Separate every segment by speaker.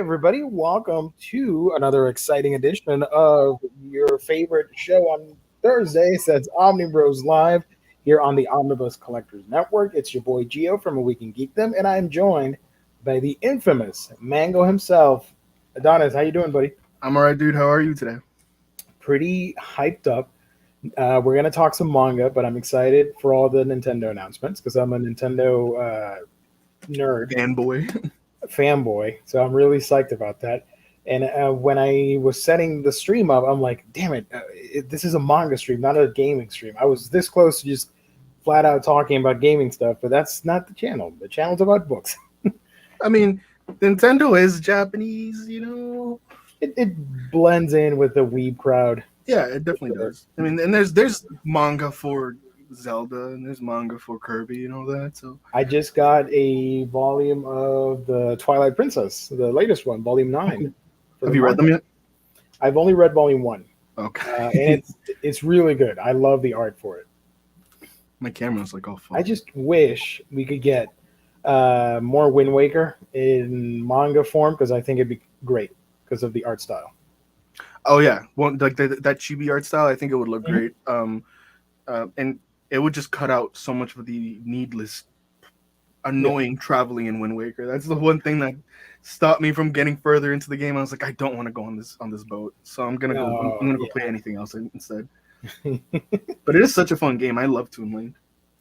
Speaker 1: everybody. Welcome to another exciting edition of your favorite show on Thursdays. That's Omnibros Live here on the Omnibus Collectors Network. It's your boy Gio from A Week in Geekdom, and I'm joined by the infamous Mango himself. Adonis, how you doing, buddy?
Speaker 2: I'm all right, dude. How are you today?
Speaker 1: Pretty hyped up. We're going to talk some manga, but I'm excited for all the Nintendo announcements because I'm a Nintendo nerd.
Speaker 2: Fanboy.
Speaker 1: Fanboy, so I'm really psyched about that. And when I was setting the stream up, I'm like, damn it, this is a manga stream, not a gaming stream. I was this close to just flat out talking about gaming stuff, but that's not the channel. The channel's about books.
Speaker 2: I mean, Nintendo is Japanese, you know.
Speaker 1: It blends in with the weeb crowd.
Speaker 2: Yeah, it definitely does. I mean, and there's manga for Zelda and there's manga for Kirby and all that. So
Speaker 1: I just got a volume of the Twilight Princess, the latest one, Volume 9.
Speaker 2: Have you read them yet?
Speaker 1: I've only read Volume 1.
Speaker 2: Okay.
Speaker 1: And it's really good. I love the art for it.
Speaker 2: My camera's like all full.
Speaker 1: I just wish we could get more Wind Waker in manga form because I think it'd be great because of the art style.
Speaker 2: Oh yeah, well, like that chibi art style, I think it would look great. And it would just cut out so much of the needless, annoying traveling in Wind Waker. That's the one thing that stopped me from getting further into the game. I was like, I don't want to go on this boat, so I'm gonna go play anything else instead. But it is such a fun game. I love Toon Link.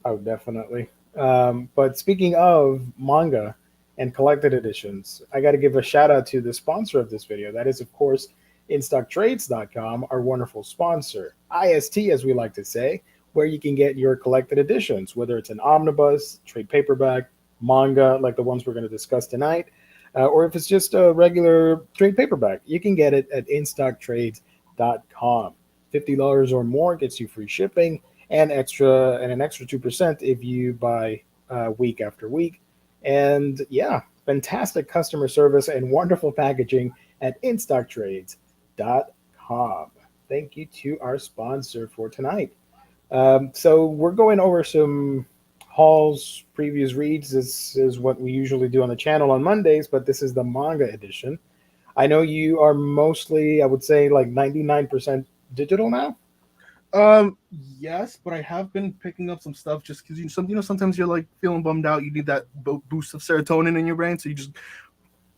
Speaker 1: Oh, definitely. But speaking of manga and collected editions, I got to give a shout out to the sponsor of this video. That is, of course, InStockTrades.com, our wonderful sponsor. IST, as we like to say, where you can get your collected editions, whether it's an omnibus, trade paperback, manga, like the ones we're going to discuss tonight, or if it's just a regular trade paperback, you can get it at InStockTrades.com. $50 or more gets you free shipping and an extra 2% if you buy week after week. And yeah, fantastic customer service and wonderful packaging at InStockTrades.com. Thank you to our sponsor for tonight. So we're going over some hauls, previews, reads. This is what we usually do on the channel on Mondays, but this is the manga edition. I know you are mostly, I would say, like 99% digital now.
Speaker 2: Yes, but I have been picking up some stuff just because sometimes you're like feeling bummed out. You need that boost of serotonin in your brain, so you just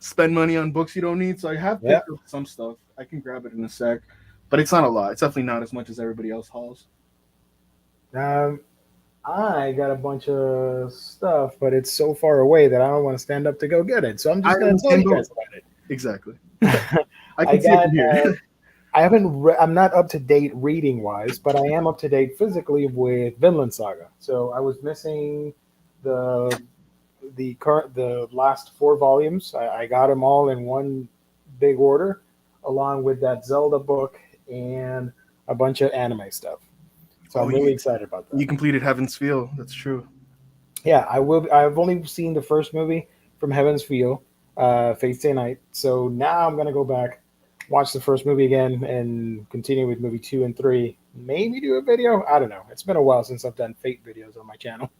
Speaker 2: spend money on books you don't need. So I have picked up some stuff. I can grab it in a sec, but it's not a lot. It's definitely not as much as everybody else hauls.
Speaker 1: I got a bunch of stuff, but it's so far away that I don't want to stand up to go get it. So I'm just going to tell you guys about it.
Speaker 2: Exactly. I can see it from here.
Speaker 1: I'm not up to date reading wise, but I am up to date physically with Vinland Saga. So I was missing the last 4 volumes. I got them all in one big order, along with that Zelda book and a bunch of anime stuff. So I'm really excited about that.
Speaker 2: You completed Heaven's Feel. That's true.
Speaker 1: Yeah, I will. I've only seen the first movie from Heaven's Feel, Fate's Day Night. So now I'm gonna go back, watch the first movie again, and continue with movie 2 and 3. Maybe do a video. I don't know. It's been a while since I've done Fate videos on my channel.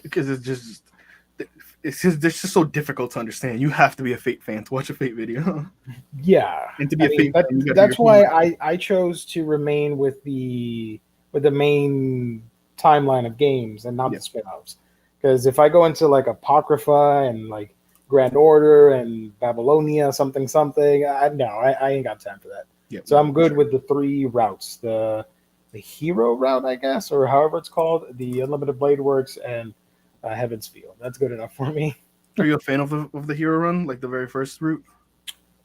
Speaker 2: Because it's just so difficult to understand. You have to be a Fate fan to watch a Fate video.
Speaker 1: Yeah,
Speaker 2: and to be a Fate fan,
Speaker 1: that's why I chose to remain with the main timeline of games and not the spin-offs. Because if I go into like Apocrypha and like Grand Order and Babylonia, something, I ain't got time for that. Yep, so I'm good with the 3 routes: the hero route, I guess, or however it's called, the Unlimited Blade Works, and Heaven's Feel. That's good enough for me.
Speaker 2: Are you a fan of the hero run, like the very first route?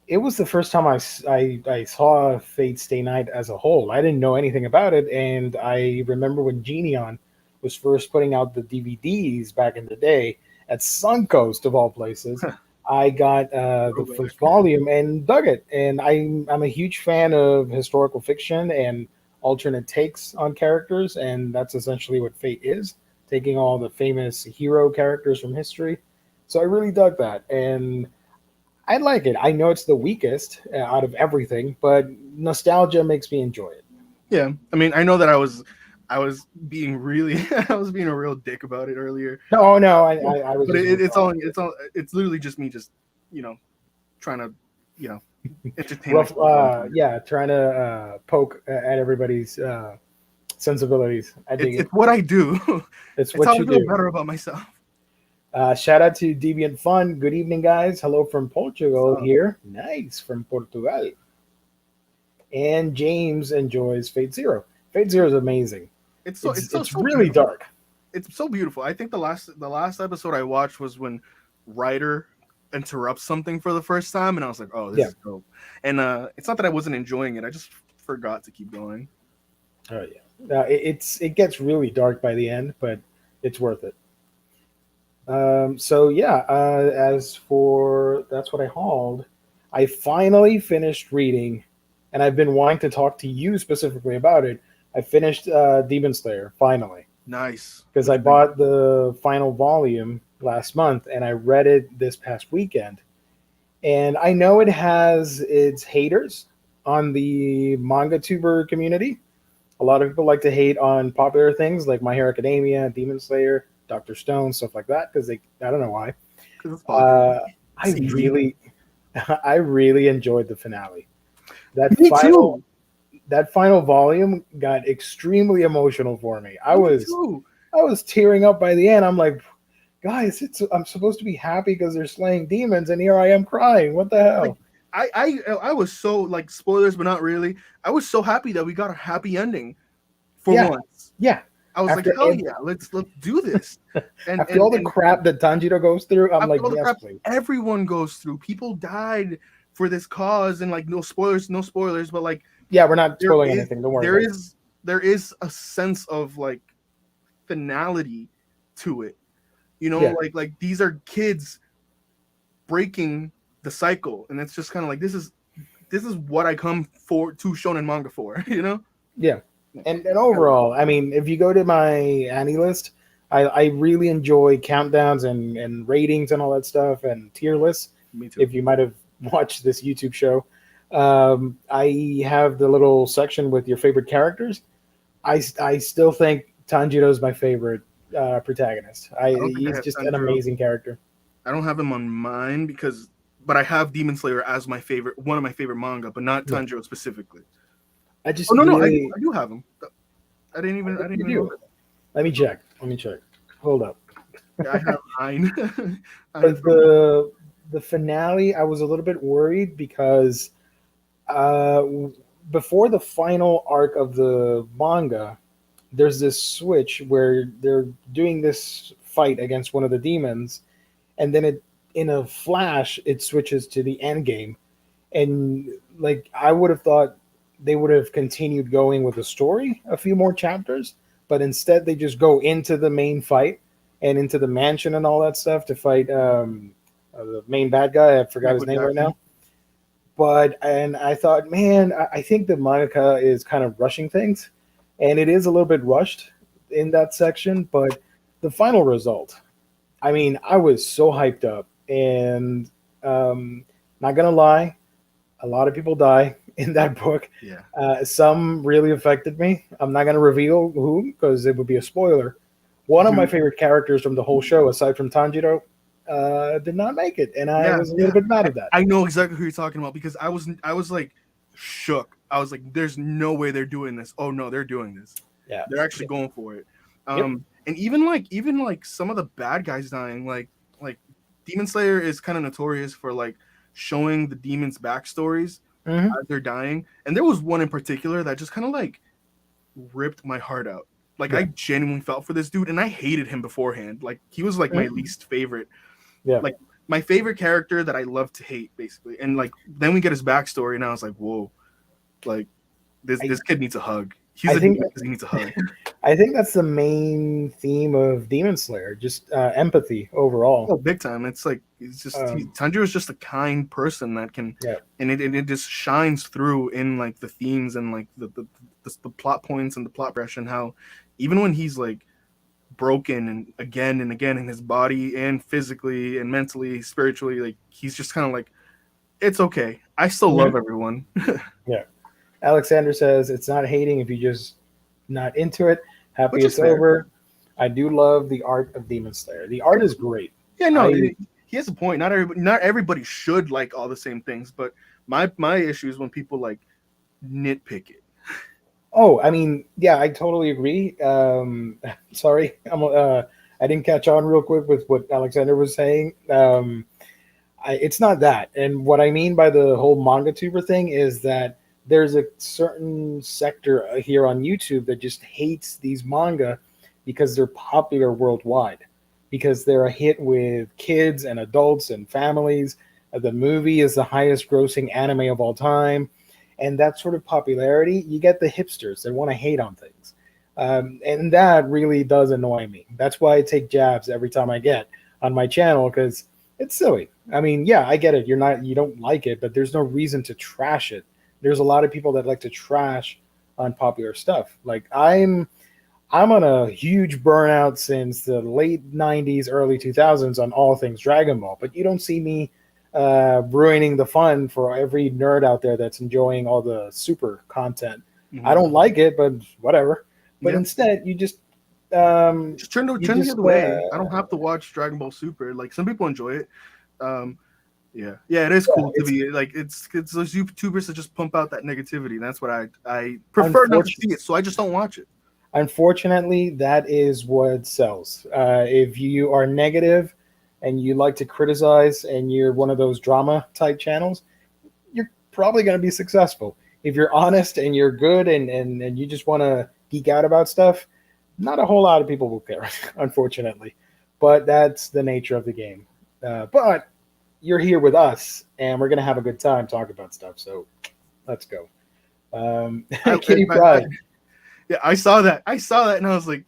Speaker 1: It was the first time I saw Fate Stay Night as a whole. I didn't know anything about it, and I remember when Genion was first putting out the DVDs back in the day at Suncoast of all places. I got the first volume and dug it, and I'm a huge fan of historical fiction and alternate takes on characters, and that's essentially what Fate is, taking all the famous hero characters from history. So I really dug that, and I like it. I know it's the weakest out of everything, but nostalgia makes me enjoy it.
Speaker 2: Yeah, I mean, I know that I was being really, I was being a real dick about it earlier.
Speaker 1: No, I was.
Speaker 2: But it's literally just me, just trying to entertain
Speaker 1: Rough,
Speaker 2: myself.
Speaker 1: yeah, trying to poke at everybody's sensibilities. I dig
Speaker 2: It's
Speaker 1: it.
Speaker 2: what I do.
Speaker 1: It's
Speaker 2: It's how
Speaker 1: what
Speaker 2: I
Speaker 1: you
Speaker 2: feel
Speaker 1: do.
Speaker 2: better about myself.
Speaker 1: Shout out to Deviant Fun. Good evening, guys. Hello from Portugal
Speaker 2: So,
Speaker 1: here. Nice from Portugal. And James enjoys Fate Zero. Fate Zero is amazing. It's
Speaker 2: so
Speaker 1: really
Speaker 2: beautiful.
Speaker 1: dark.
Speaker 2: It's so beautiful. I think the last episode I watched was when Ryder interrupts something for the first time, and I was like, "Oh, this
Speaker 1: Yeah.
Speaker 2: is dope." And it's not that I wasn't enjoying it; I just forgot to keep going.
Speaker 1: Oh yeah. It gets really dark by the end, but it's worth it. So yeah. As for that's what I hauled. I finally finished reading, and I've been wanting to talk to you specifically about it. I finished Demon Slayer finally
Speaker 2: Nice.
Speaker 1: because
Speaker 2: What
Speaker 1: I
Speaker 2: you think?
Speaker 1: bought the final volume last month, and I read it this past weekend. And I know it has its haters on the manga tuber community. A lot of people like to hate on popular things like My Hero Academia, Demon Slayer, Doctor Stone, stuff like that because they I don't know why.
Speaker 2: Because it's popular.
Speaker 1: Uh, I
Speaker 2: It's easy.
Speaker 1: really I really enjoyed the finale. That
Speaker 2: Me
Speaker 1: final
Speaker 2: too.
Speaker 1: that final volume got extremely emotional for me. I
Speaker 2: Me
Speaker 1: was
Speaker 2: too.
Speaker 1: I was tearing up by the end. I'm like, guys, I'm supposed to be happy because they're slaying demons, and here I am crying. What the
Speaker 2: Like
Speaker 1: hell?
Speaker 2: I was so, like, spoilers, but not really. I was so happy that we got a happy ending for
Speaker 1: Yeah,
Speaker 2: once.
Speaker 1: yeah.
Speaker 2: I was like,
Speaker 1: After
Speaker 2: hell yeah, let's do this. And
Speaker 1: after all the crap that Tanjiro goes through, I'm
Speaker 2: after
Speaker 1: like,
Speaker 2: all the
Speaker 1: yes,
Speaker 2: crap
Speaker 1: please.
Speaker 2: everyone goes through, people died for this cause, and like, no spoilers, but like,
Speaker 1: Yeah, we're not
Speaker 2: there
Speaker 1: spoiling
Speaker 2: is
Speaker 1: anything. Don't worry
Speaker 2: there
Speaker 1: about it.
Speaker 2: is there is a sense of like finality to it.
Speaker 1: Yeah,
Speaker 2: Like these are kids breaking the cycle, and it's just kind of like, this is what I come for to shonen manga for,
Speaker 1: yeah.
Speaker 2: Yeah.
Speaker 1: And overall, I mean, if you go to my Annie list, I really enjoy countdowns and ratings and all that stuff and tier lists.
Speaker 2: Me too.
Speaker 1: If you might have watched this YouTube show, I have the little section with your favorite characters. I still think Tanjiro is my favorite protagonist.
Speaker 2: I don't think I
Speaker 1: He's
Speaker 2: have
Speaker 1: just an
Speaker 2: Tanjiro.
Speaker 1: amazing character.
Speaker 2: I don't have him on mine but I have Demon Slayer as one of my favorite manga, but not
Speaker 1: Yeah,
Speaker 2: Tanjiro specifically.
Speaker 1: I
Speaker 2: Oh,
Speaker 1: just
Speaker 2: no,
Speaker 1: really
Speaker 2: I do have him. I didn't
Speaker 1: you
Speaker 2: even know
Speaker 1: do.
Speaker 2: that.
Speaker 1: Let me check. Let me check. Hold up.
Speaker 2: Yeah, I have nine.
Speaker 1: But the finale, I was a little bit worried because uh, before the final arc of the manga, there's this switch where they're doing this fight against one of the demons, and then it in a flash it switches to the end game, and like I would have thought they would have continued going with the story a few more chapters, but instead they just go into the main fight and into the mansion and all that stuff to fight the main bad guy. I forgot his
Speaker 2: Michael
Speaker 1: name right
Speaker 2: Jackson.
Speaker 1: now. But and I thought, man, I think the mangaka is kind of rushing things, and it is a little bit rushed in that section. But the final result, I mean, I was so hyped up, and not gonna lie, a lot of people die in that book.
Speaker 2: Yeah.
Speaker 1: Some really affected me. I'm not gonna reveal who because it would be a spoiler. One of my
Speaker 2: Dude,
Speaker 1: favorite characters from the whole show, aside from Tanjiro, did not make it, and I
Speaker 2: yeah,
Speaker 1: was a little
Speaker 2: yeah.
Speaker 1: bit mad at that.
Speaker 2: I know exactly who you're talking about, because I was like shook. I was like, there's no way they're doing this. Oh no, they're doing this.
Speaker 1: Yeah.
Speaker 2: They're actually going for it.
Speaker 1: Yep.
Speaker 2: And even like some of the bad guys dying, like Demon Slayer is kind of notorious for like showing the demons' backstories
Speaker 1: Hmm.
Speaker 2: as they're dying. And there was one in particular that just kind of like ripped my heart out. Like,
Speaker 1: Yeah.
Speaker 2: I genuinely felt for this dude, and I hated him beforehand. Like, he was like my
Speaker 1: Mhm.
Speaker 2: least favorite,
Speaker 1: Yeah.
Speaker 2: like my favorite character that I love to hate, basically. And like, then we get his backstory, and I was like, whoa, like
Speaker 1: I,
Speaker 2: this kid needs a hug. He's
Speaker 1: I
Speaker 2: a
Speaker 1: think
Speaker 2: demon because he needs a hug.
Speaker 1: I think that's the main theme of Demon Slayer, just empathy overall.
Speaker 2: Oh, big time. It's like,
Speaker 1: Um,
Speaker 2: Tanjiro is just a kind person that can,
Speaker 1: yeah.
Speaker 2: and it just shines through in like the themes and like the plot points and the plot progression. How even when he's like broken and again in his body and physically and mentally, spiritually, like he's just kind of like, it's okay. I still
Speaker 1: Mhm.
Speaker 2: love everyone.
Speaker 1: Yeah. Alexander says it's not hating if you just not into it. Happy
Speaker 2: Which is
Speaker 1: it's
Speaker 2: fair.
Speaker 1: over. I do love the art of Demon Slayer. The art is great.
Speaker 2: Yeah, no,
Speaker 1: I
Speaker 2: he has a point. Not everybody should like all the same things, but My issue is when people like nitpick it.
Speaker 1: Oh, I mean, yeah, I totally agree. Sorry, I didn't catch on real quick with what Alexander was saying. It's not that. And what I mean by the whole manga tuber thing is that there's a certain sector here on YouTube that just hates these manga because they're popular worldwide, because they're a hit with kids and adults and families. The movie is the highest grossing anime of all time. And that sort of popularity, you get the hipsters that want to hate on things. And that really does annoy me. That's why I take jabs every time I get on my channel, because it's silly. I mean, yeah, I get it. You don't like it, but there's no reason to trash it. There's a lot of people that like to trash unpopular stuff. Like I'm on a huge burnout since the late '90s, early 2000s on all things Dragon Ball, but you don't see me ruining the fun for every nerd out there that's enjoying all the super content. I don't like it, but whatever. But instead, you just
Speaker 2: turn the other way. I don't have to watch Dragon Ball Super. Like some people enjoy it. Yeah, it is cool to be like it's those YouTubers that just pump out that negativity. That's what I prefer not to see it, so I just don't watch it.
Speaker 1: Unfortunately, that is what sells. If you are negative and you like to criticize and you're one of those drama type channels, you're probably going to be successful. If you're honest and you're good and you just want to geek out about stuff, not a whole lot of people will care, unfortunately. But that's the nature of the game. But you're here with us, and we're going to have a good time talking about stuff. So let's go. Kitty Pride.
Speaker 2: Yeah, I saw that, and I was like,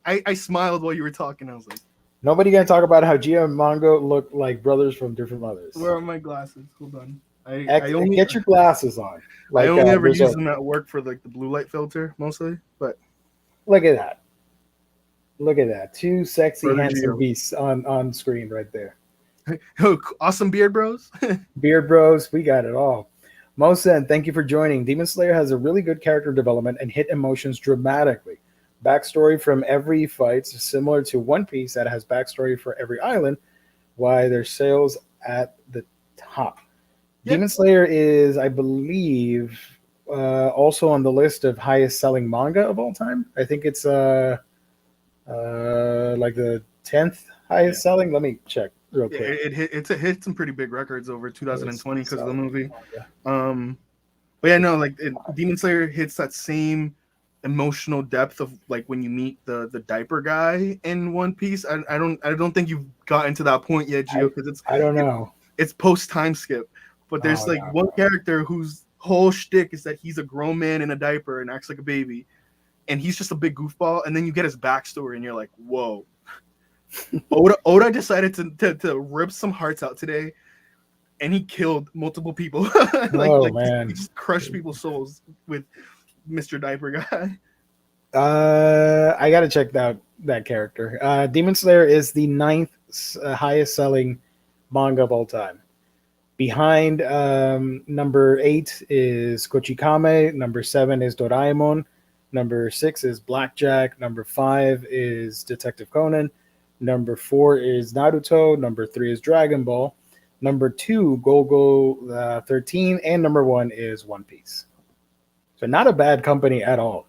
Speaker 2: I smiled while you were talking. I was like,
Speaker 1: nobody gonna talk about how Gio and Mongo look like brothers from different mothers.
Speaker 2: Where are my glasses? Hold on.
Speaker 1: I only get your glasses on.
Speaker 2: Like, I only ever use them at work for like the blue light filter mostly. But
Speaker 1: look at that. Look at that. Two sexy, handsome beasts on screen right there.
Speaker 2: Awesome beard bros.
Speaker 1: Beard bros, we got it all. Mosen, thank you for joining. Demon Slayer has a really good character development and hit emotions dramatically. Backstory from every fight, similar to One Piece that has backstory for every island, why their sales at the top. Yep. Demon Slayer is, I believe, also on the list of highest selling manga of all time. I think it's like the 10th highest selling. Let me check real quick.
Speaker 2: It hit some pretty big records over 2020 because of the movie. But yeah, no, like Demon Slayer hits that same emotional depth of like when you meet the diaper guy in One Piece. I don't think you've gotten to that point yet, Gio, because
Speaker 1: I don't know.
Speaker 2: It's post time skip, but there's one character whose whole shtick is that he's a grown man in a diaper and acts like a baby, and he's just a big goofball. And then you get his backstory, and you're like, whoa. Oda decided to rip some hearts out today, and he killed multiple people. Man, he just crushed people's souls with Mr. Diaper Guy.
Speaker 1: I gotta check that character. Demon Slayer is the 9th highest selling manga of all time. Behind number 8 is Kochikame, number 7 is Doraemon, number 6 is Blackjack, number 5 is Detective Conan, number 4 is Naruto, number 3 is Dragon Ball, number 2 Golgo 13, and number 1 is One Piece. So not a bad company at all.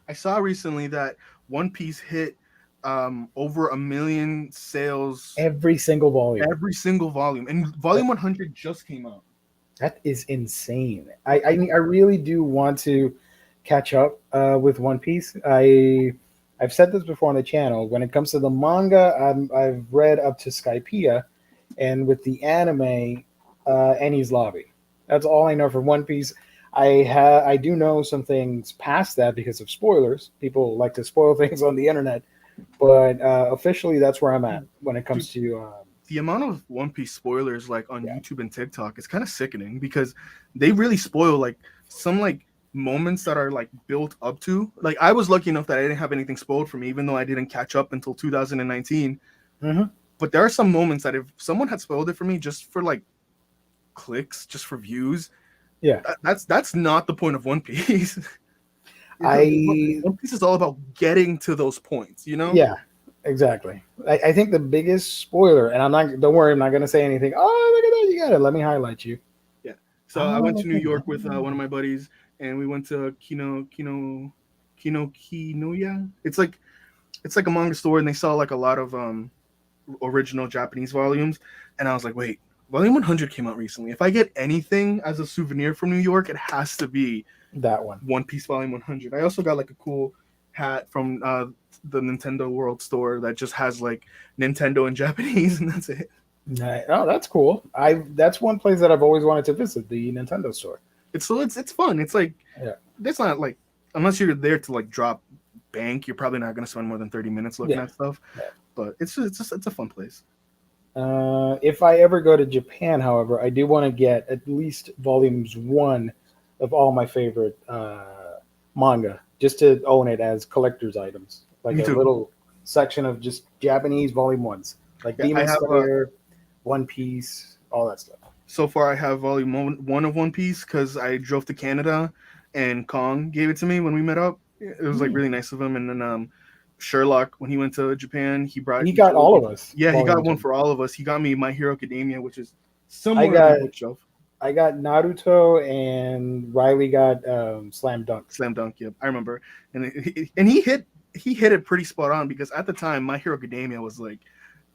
Speaker 2: I saw recently that One Piece hit over 1 million sales.
Speaker 1: Every single volume.
Speaker 2: And volume 100 just came out.
Speaker 1: That is insane. I really do want to catch up with One Piece. I've said this before on the channel. When it comes to the manga, I've read up to Skypiea, and with the anime, Enies Lobby. That's all I know for One Piece. I do know some things past that because of spoilers. People like to spoil things on the internet, but officially that's where I'm at when it comes to
Speaker 2: the amount of One Piece spoilers like on YouTube and TikTok is kind of sickening because they really spoil like some like moments that are like built up to. Like I was lucky enough that I didn't have anything spoiled for me, even though I didn't catch up until 2019. But there are some moments that if someone had spoiled it for me just for like clicks, just for views, that's not the point of One Piece. One Piece is all about getting to those points, you know?
Speaker 1: Yeah, exactly. I think the biggest spoiler, and don't worry, I'm not going to say anything. Oh, look at that, you got it. Let me highlight you.
Speaker 2: Yeah. So I went to New York with one of my buddies, and we went to Kinoya. It's like a manga store, and they sell like a lot of original Japanese volumes. And I was like, wait, Volume 100 came out recently. If I get anything as a souvenir from New York, it has to be
Speaker 1: that one.
Speaker 2: One Piece Volume 100. I also got like a cool hat from the Nintendo World Store that just has like Nintendo in Japanese, and that's it.
Speaker 1: Oh, that's cool. That's one place that I've always wanted to visit, the Nintendo store.
Speaker 2: It's fun. It's like it's not like, unless you're there to like drop bank, you're probably not going to spend more than 30 minutes looking at stuff. Yeah. But it's a fun place.
Speaker 1: If I ever go to Japan, however, I do want to get at least volumes 1 of all my favorite manga, just to own it as collector's items, like a little section of just Japanese volume 1s, like Demon Slayer, One Piece, all that stuff.
Speaker 2: So far, I have volume 1 of One Piece because I drove to Canada, and Kong gave it to me when we met up. It was like really nice of him. And then Sherlock, when he went to Japan, he got
Speaker 1: all of us.
Speaker 2: Yeah, he got one for all of us. He got me My Hero Academia, which is somewhere on the bookshelf.
Speaker 1: I got Naruto, and Riley got Slam Dunk.
Speaker 2: Slam Dunk, yep, I remember. And he hit it pretty spot on, because at the time, My Hero Academia was like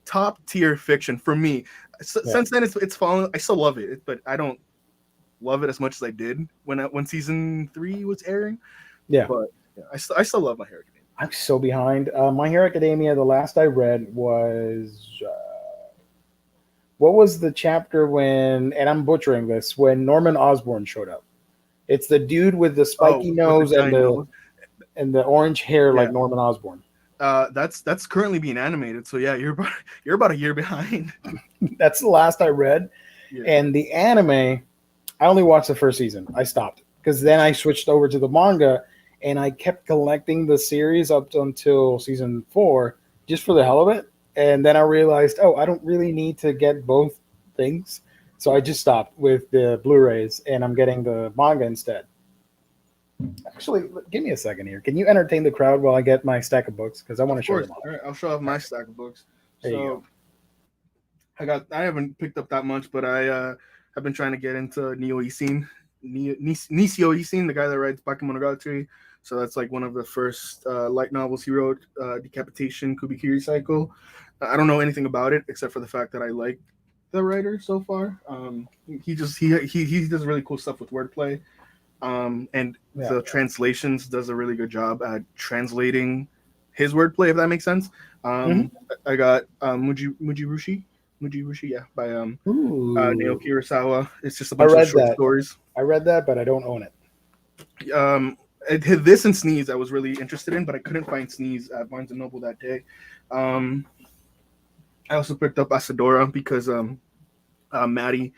Speaker 2: top tier fiction for me. Since then, it's fallen. I still love it, but I don't love it as much as I did when season 3 was airing. Yeah, but I still love My Hero Academia.
Speaker 1: I'm so behind. My Hero Academia, the last I read was what was the chapter when, and I'm butchering this, when Norman Osborn showed up? It's the dude with the spiky nose and the orange hair, like Norman Osborn.
Speaker 2: That's currently being animated, so yeah, you're about a year behind.
Speaker 1: That's the last I read, and the anime, I only watched the first season. I stopped because then I switched over to the manga, and I kept collecting the series up until season 4 just for the hell of it, and then I realized, I don't really need to get both things, so I just stopped with the Blu-rays, and I'm getting the manga instead. Actually, give me a second here. Can you entertain the crowd while I get my stack of books? Because I want to show them all.
Speaker 2: All right, I'll show off my stack of books.
Speaker 1: There you
Speaker 2: go. I haven't picked up that much, but I have been trying to get into Nisio Isin, the guy that writes Bakemonogatari. So that's like one of the first light novels he wrote, Decapitation Kubikiri Cycle. I don't know anything about it except for the fact that I like the writer so far. He does really cool stuff with wordplay. And the translations does a really good job at translating his wordplay, if that makes sense. I got Mujirushi, by Naoki Urasawa. It's just a bunch of short stories.
Speaker 1: I read that, but I don't own it.
Speaker 2: This and Sneeze I was really interested in, but I couldn't find Sneeze at Barnes & Noble that day. I also picked up Asadora because Maddie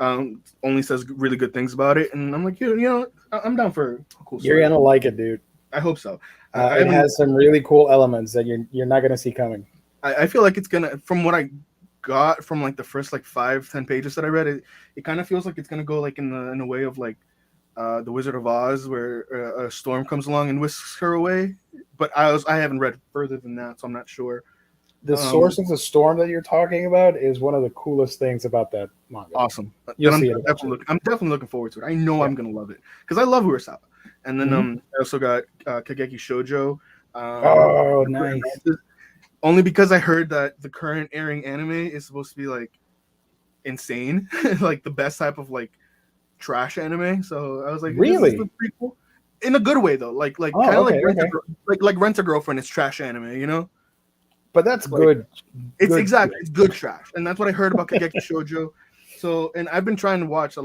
Speaker 2: only says really good things about it, and I'm like, I'm down for a cool story.
Speaker 1: You're gonna like it, dude.
Speaker 2: I hope so.
Speaker 1: It has some really cool elements that you're not gonna see coming.
Speaker 2: I feel like it's gonna, from what I got from like the first like 5-10 pages that I read, it kind of feels like it's gonna go like in a way of like the Wizard of Oz, where a storm comes along and whisks her away. But I haven't read further than that, so I'm not sure.
Speaker 1: The source of the storm that you're talking about is one of the coolest things about that manga.
Speaker 2: Awesome. I'm definitely looking forward to it. I know I'm going to love it because I love Urasawa. And then I also got Kageki Shoujo.
Speaker 1: Nice.
Speaker 2: Only because I heard that the current airing anime is supposed to be like insane, like the best type of like trash anime. So I was like,
Speaker 1: really?
Speaker 2: This is pretty cool. In a good way though, like kind of like Rent a Girlfriend is trash anime, you know?
Speaker 1: But that's good.
Speaker 2: It's exactly. It's good trash, and that's what I heard about Kageki Shoujo. So, and I've been trying to watch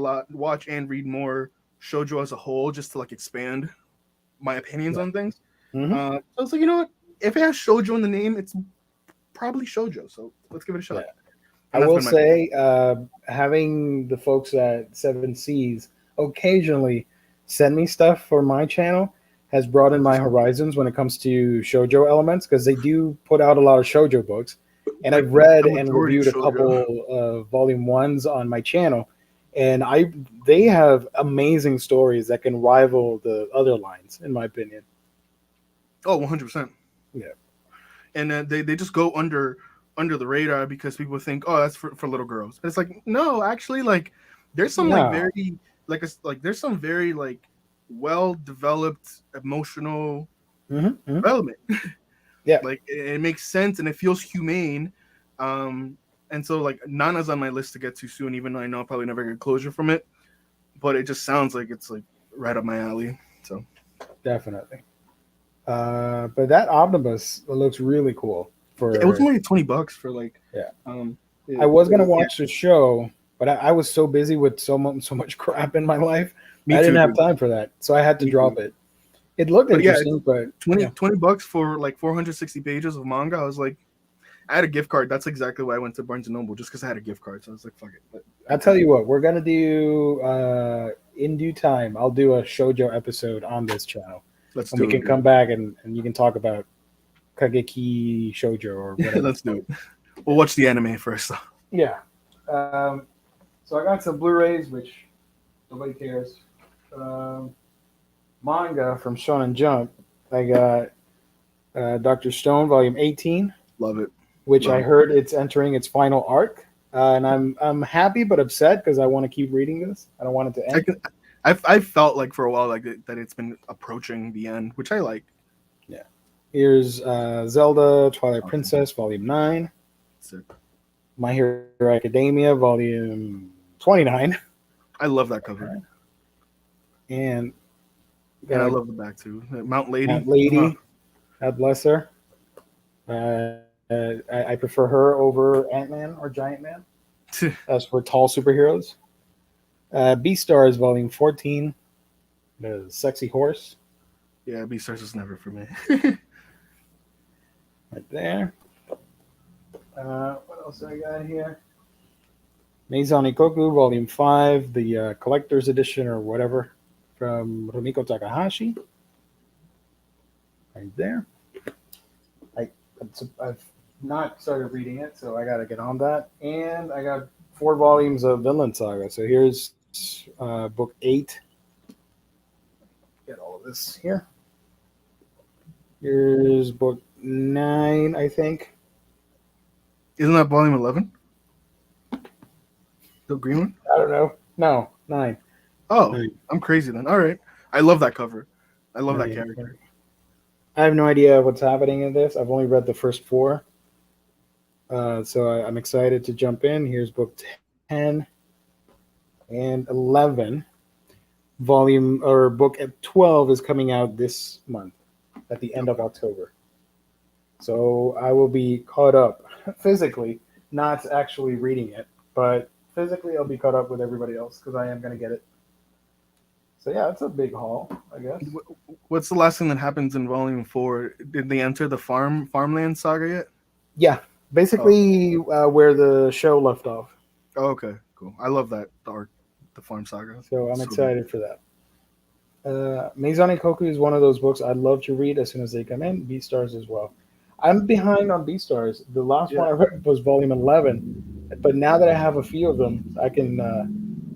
Speaker 2: and read more shoujo as a whole, just to like expand my opinions on things. So I was like, you know what? If it has shoujo in the name, it's probably shoujo. So let's give it a shot.
Speaker 1: I will say, having the folks at Seven Seas occasionally send me stuff for my channel has broadened my horizons when it comes to shoujo elements, because they do put out a lot of shoujo books, and I've read and reviewed a couple of volume 1s on my channel, and they have amazing stories that can rival the other lines, in my opinion.
Speaker 2: Oh, 100%.
Speaker 1: Yeah,
Speaker 2: and they just go under the radar because people think, oh, that's for little girls. And it's like, no, actually, like there's some like very like there's some very like well developed emotional
Speaker 1: Mm-hmm.
Speaker 2: development.
Speaker 1: Yeah,
Speaker 2: Like it makes sense and it feels humane. Um, and so like Nana's on my list to get to soon, even though I know I'll probably never get closure from it. But it just sounds like it's like right up my alley. So
Speaker 1: definitely. But that omnibus looks really cool.
Speaker 2: yeah, it was
Speaker 1: For
Speaker 2: only $20 for like
Speaker 1: yeah,
Speaker 2: um
Speaker 1: I was gonna
Speaker 2: yeah,
Speaker 1: watch the show, but I was so busy with so much crap in my life,
Speaker 2: me
Speaker 1: I didn't
Speaker 2: too,
Speaker 1: have
Speaker 2: dude.
Speaker 1: time for that, so I had to
Speaker 2: Me
Speaker 1: drop
Speaker 2: too.
Speaker 1: it. It looked
Speaker 2: But yeah,
Speaker 1: interesting, but yeah,
Speaker 2: $20 for like 460 pages of manga. I was like, I had a gift card. That's exactly why I went to Barnes and Noble, just because I had a gift card. So I was like, fuck it. But
Speaker 1: I'll tell you what, we're gonna do in due time. I'll do a shojo episode on this channel,
Speaker 2: let's
Speaker 1: and we
Speaker 2: do it,
Speaker 1: can
Speaker 2: dude.
Speaker 1: come back and you can talk about Kageki shojo or
Speaker 2: Yeah,
Speaker 1: whatever
Speaker 2: let's
Speaker 1: it's
Speaker 2: do
Speaker 1: called.
Speaker 2: it. We'll watch the anime first. Though.
Speaker 1: Yeah. So I got some Blu-rays, which nobody cares. Um, Manga from Shonen Jump. I got Dr. Stone, Volume 18,
Speaker 2: Love it.
Speaker 1: which
Speaker 2: Love
Speaker 1: I
Speaker 2: it.
Speaker 1: heard it's entering its final arc, and I'm happy but upset because I want to keep reading this. I don't want it to
Speaker 2: I
Speaker 1: end.
Speaker 2: can, I've felt like for a while like that it's been approaching the end, which I like.
Speaker 1: Yeah. Here's Zelda Twilight
Speaker 2: Okay.
Speaker 1: Princess, Volume 9.
Speaker 2: Sick.
Speaker 1: My Hero Academia, Volume 29.
Speaker 2: I love that cover,
Speaker 1: And
Speaker 2: and I
Speaker 1: got
Speaker 2: love the back too. Mount
Speaker 1: That
Speaker 2: Lady.
Speaker 1: Lady. God bless her. I prefer her over Ant Man or Giant Man. As for tall superheroes, Beastars Volume 14, the Sexy Horse,
Speaker 2: Yeah, Beastars was never for me.
Speaker 1: right there. What else I got here? Meizan Ikoku Volume 5, the Collector's Edition or whatever, from Rumiko Takahashi. Right there. I've not started reading it, so I got to get on that. And I got 4 volumes of Vinland Saga. So here's book 8. Get all of this here. Here's book 9, I think.
Speaker 2: Isn't that volume 11? The green one?
Speaker 1: I don't know. No, 9.
Speaker 2: Oh,
Speaker 1: 9.
Speaker 2: I'm crazy then. All right. I love that cover. I love that
Speaker 1: 9.
Speaker 2: character.
Speaker 1: I have no idea what's happening in this. I've only read the first 4. So I'm excited to jump in. Here's book 10 and 11. Volume or book 12 is coming out this month at the end of October. So I will be caught up physically, not actually reading it, but physically I'll be caught up with everybody else because I am going to get it. So yeah, it's a big haul, I guess.
Speaker 2: What's the last thing that happens in volume 4? Did they enter the farmland saga yet?
Speaker 1: Yeah, basically where the show left off.
Speaker 2: Oh, okay, cool. I love that the farm saga.
Speaker 1: So I'm
Speaker 2: So
Speaker 1: excited for that. Meizan Koku is one of those books I'd love to read as soon as they come in. Beastars as well. I'm behind on Beastars. The last one I read was volume 11, but now that I have a few of them, I can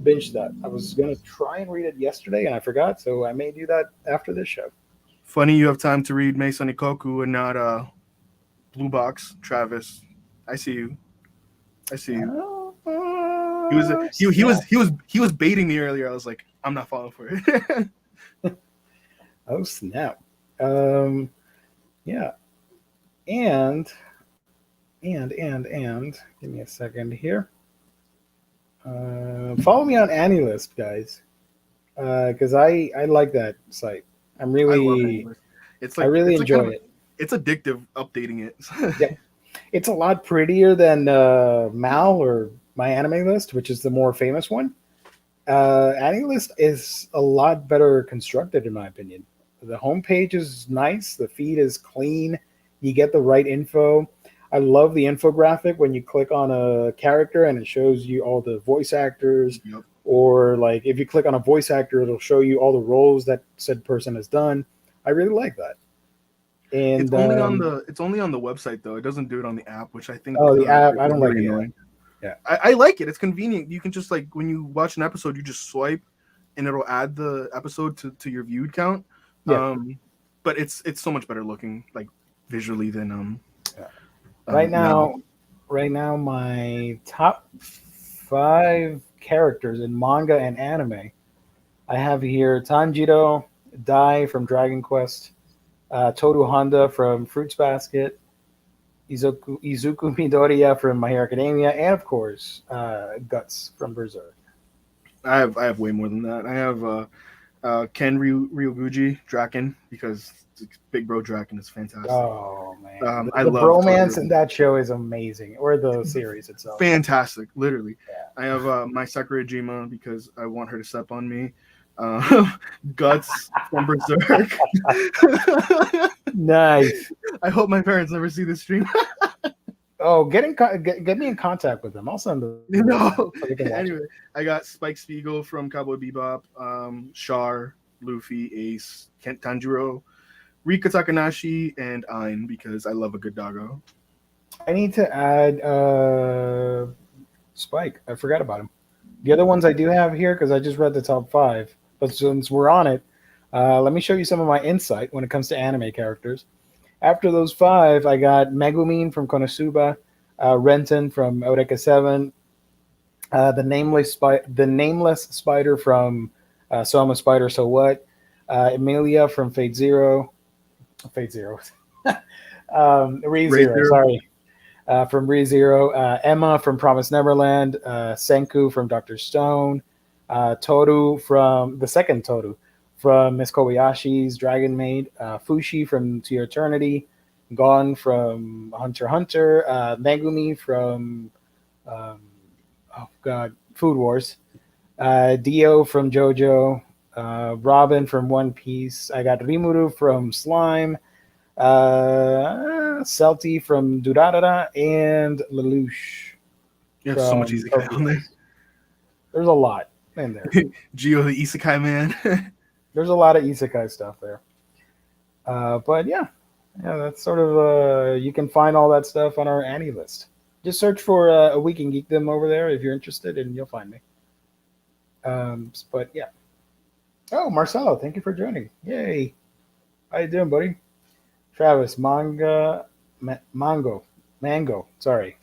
Speaker 1: binge that. I was going to try and read it yesterday, and I forgot, so I may do that after this show.
Speaker 2: Funny you have time to read Meisani Koku and not Blue Box, Travis. I see you. I see you. He was baiting me earlier. I was like, I'm not falling for it.
Speaker 1: Oh snap! Yeah, and give me a second here. Follow me on AniList, guys, because I like that site.
Speaker 2: I love it. It's like
Speaker 1: I really enjoy it.
Speaker 2: It's addictive updating it.
Speaker 1: Yeah, it's a lot prettier than Mal or My Anime List, which is the more famous one. AniList is a lot better constructed, in my opinion. The homepage is nice. The feed is clean. You get the right info. I love the infographic when you click on a character and it shows you all the voice actors.
Speaker 2: Yep.
Speaker 1: Or like if you click on a voice actor, it'll show you all the roles that said person has done. I really like that. And
Speaker 2: it's only on the website though. It doesn't do it on the app, which I think.
Speaker 1: Oh, the app. I don't like the
Speaker 2: annoying.
Speaker 1: App.
Speaker 2: Yeah, I like it. It's convenient. You can just like when you watch an episode, you just swipe, and it'll add the episode to your viewed count.
Speaker 1: Yeah.
Speaker 2: But it's so much better looking, like visually than
Speaker 1: Right now, my top 5 characters in manga and anime I have here Tanjiro Dai from Dragon Quest, Toru Honda from Fruits Basket, Izuku Midoriya from My Hero Academia, and of course, Guts from Berserk.
Speaker 2: I have way more than that. I have Ken Ryuguchi Draken because Big Bro Draken is fantastic.
Speaker 1: Oh man,
Speaker 2: I
Speaker 1: the
Speaker 2: love
Speaker 1: bromance in
Speaker 2: Totoro.
Speaker 1: that show is amazing, or the series itself.
Speaker 2: Fantastic, literally.
Speaker 1: Yeah.
Speaker 2: I have my Sakurajima because I want her to step on me. Uh, Guts from Berserk.
Speaker 1: Nice.
Speaker 2: I hope my parents never see this stream.
Speaker 1: Oh, get me in contact with them. I'll send them
Speaker 2: No.
Speaker 1: so we can watch
Speaker 2: Anyway,
Speaker 1: it.
Speaker 2: I got Spike Spiegel from Cowboy Bebop, Char, Luffy, Ace, Kent Tanjiro, Rika Takanashi, and Ein because I love a good doggo.
Speaker 1: I need to add Spike. I forgot about him. The other ones I do have here because I just read the top five. But since we're on it, let me show you some of my insight when it comes to anime characters. After those five, I got Megumin from Konosuba, Renton from Eureka 7, the nameless spider from So I'm a Spider, So What, Emilia from Fate Zero, Re
Speaker 2: Ray
Speaker 1: Zero,
Speaker 2: Zero.
Speaker 1: sorry, from Re Zero, Emma from Promise Neverland, Senku from Doctor Stone, Toru from the second Toru from Miss Kobayashi's Dragon Maid, Fushi from To Your Eternity, Gon from Hunter x Hunter, Megumi from um, oh god, Food Wars, Dio from JoJo, Robin from One Piece. I got Rimuru from Slime, Celti from Durarara, and Lelouch
Speaker 2: You have so much
Speaker 1: from
Speaker 2: Isekai on
Speaker 1: Tokyo. There's a lot in there.
Speaker 2: there. Geo the Isekai man.
Speaker 1: There's a lot of isekai stuff there. But yeah, that's sort of you can find all that stuff on our Annie list. Just search for a Week in Geekdom over there if you're interested, and you'll find me. But yeah. Oh, Marcelo, thank you for joining. Yay! How you doing, buddy? Travis, mango. Sorry.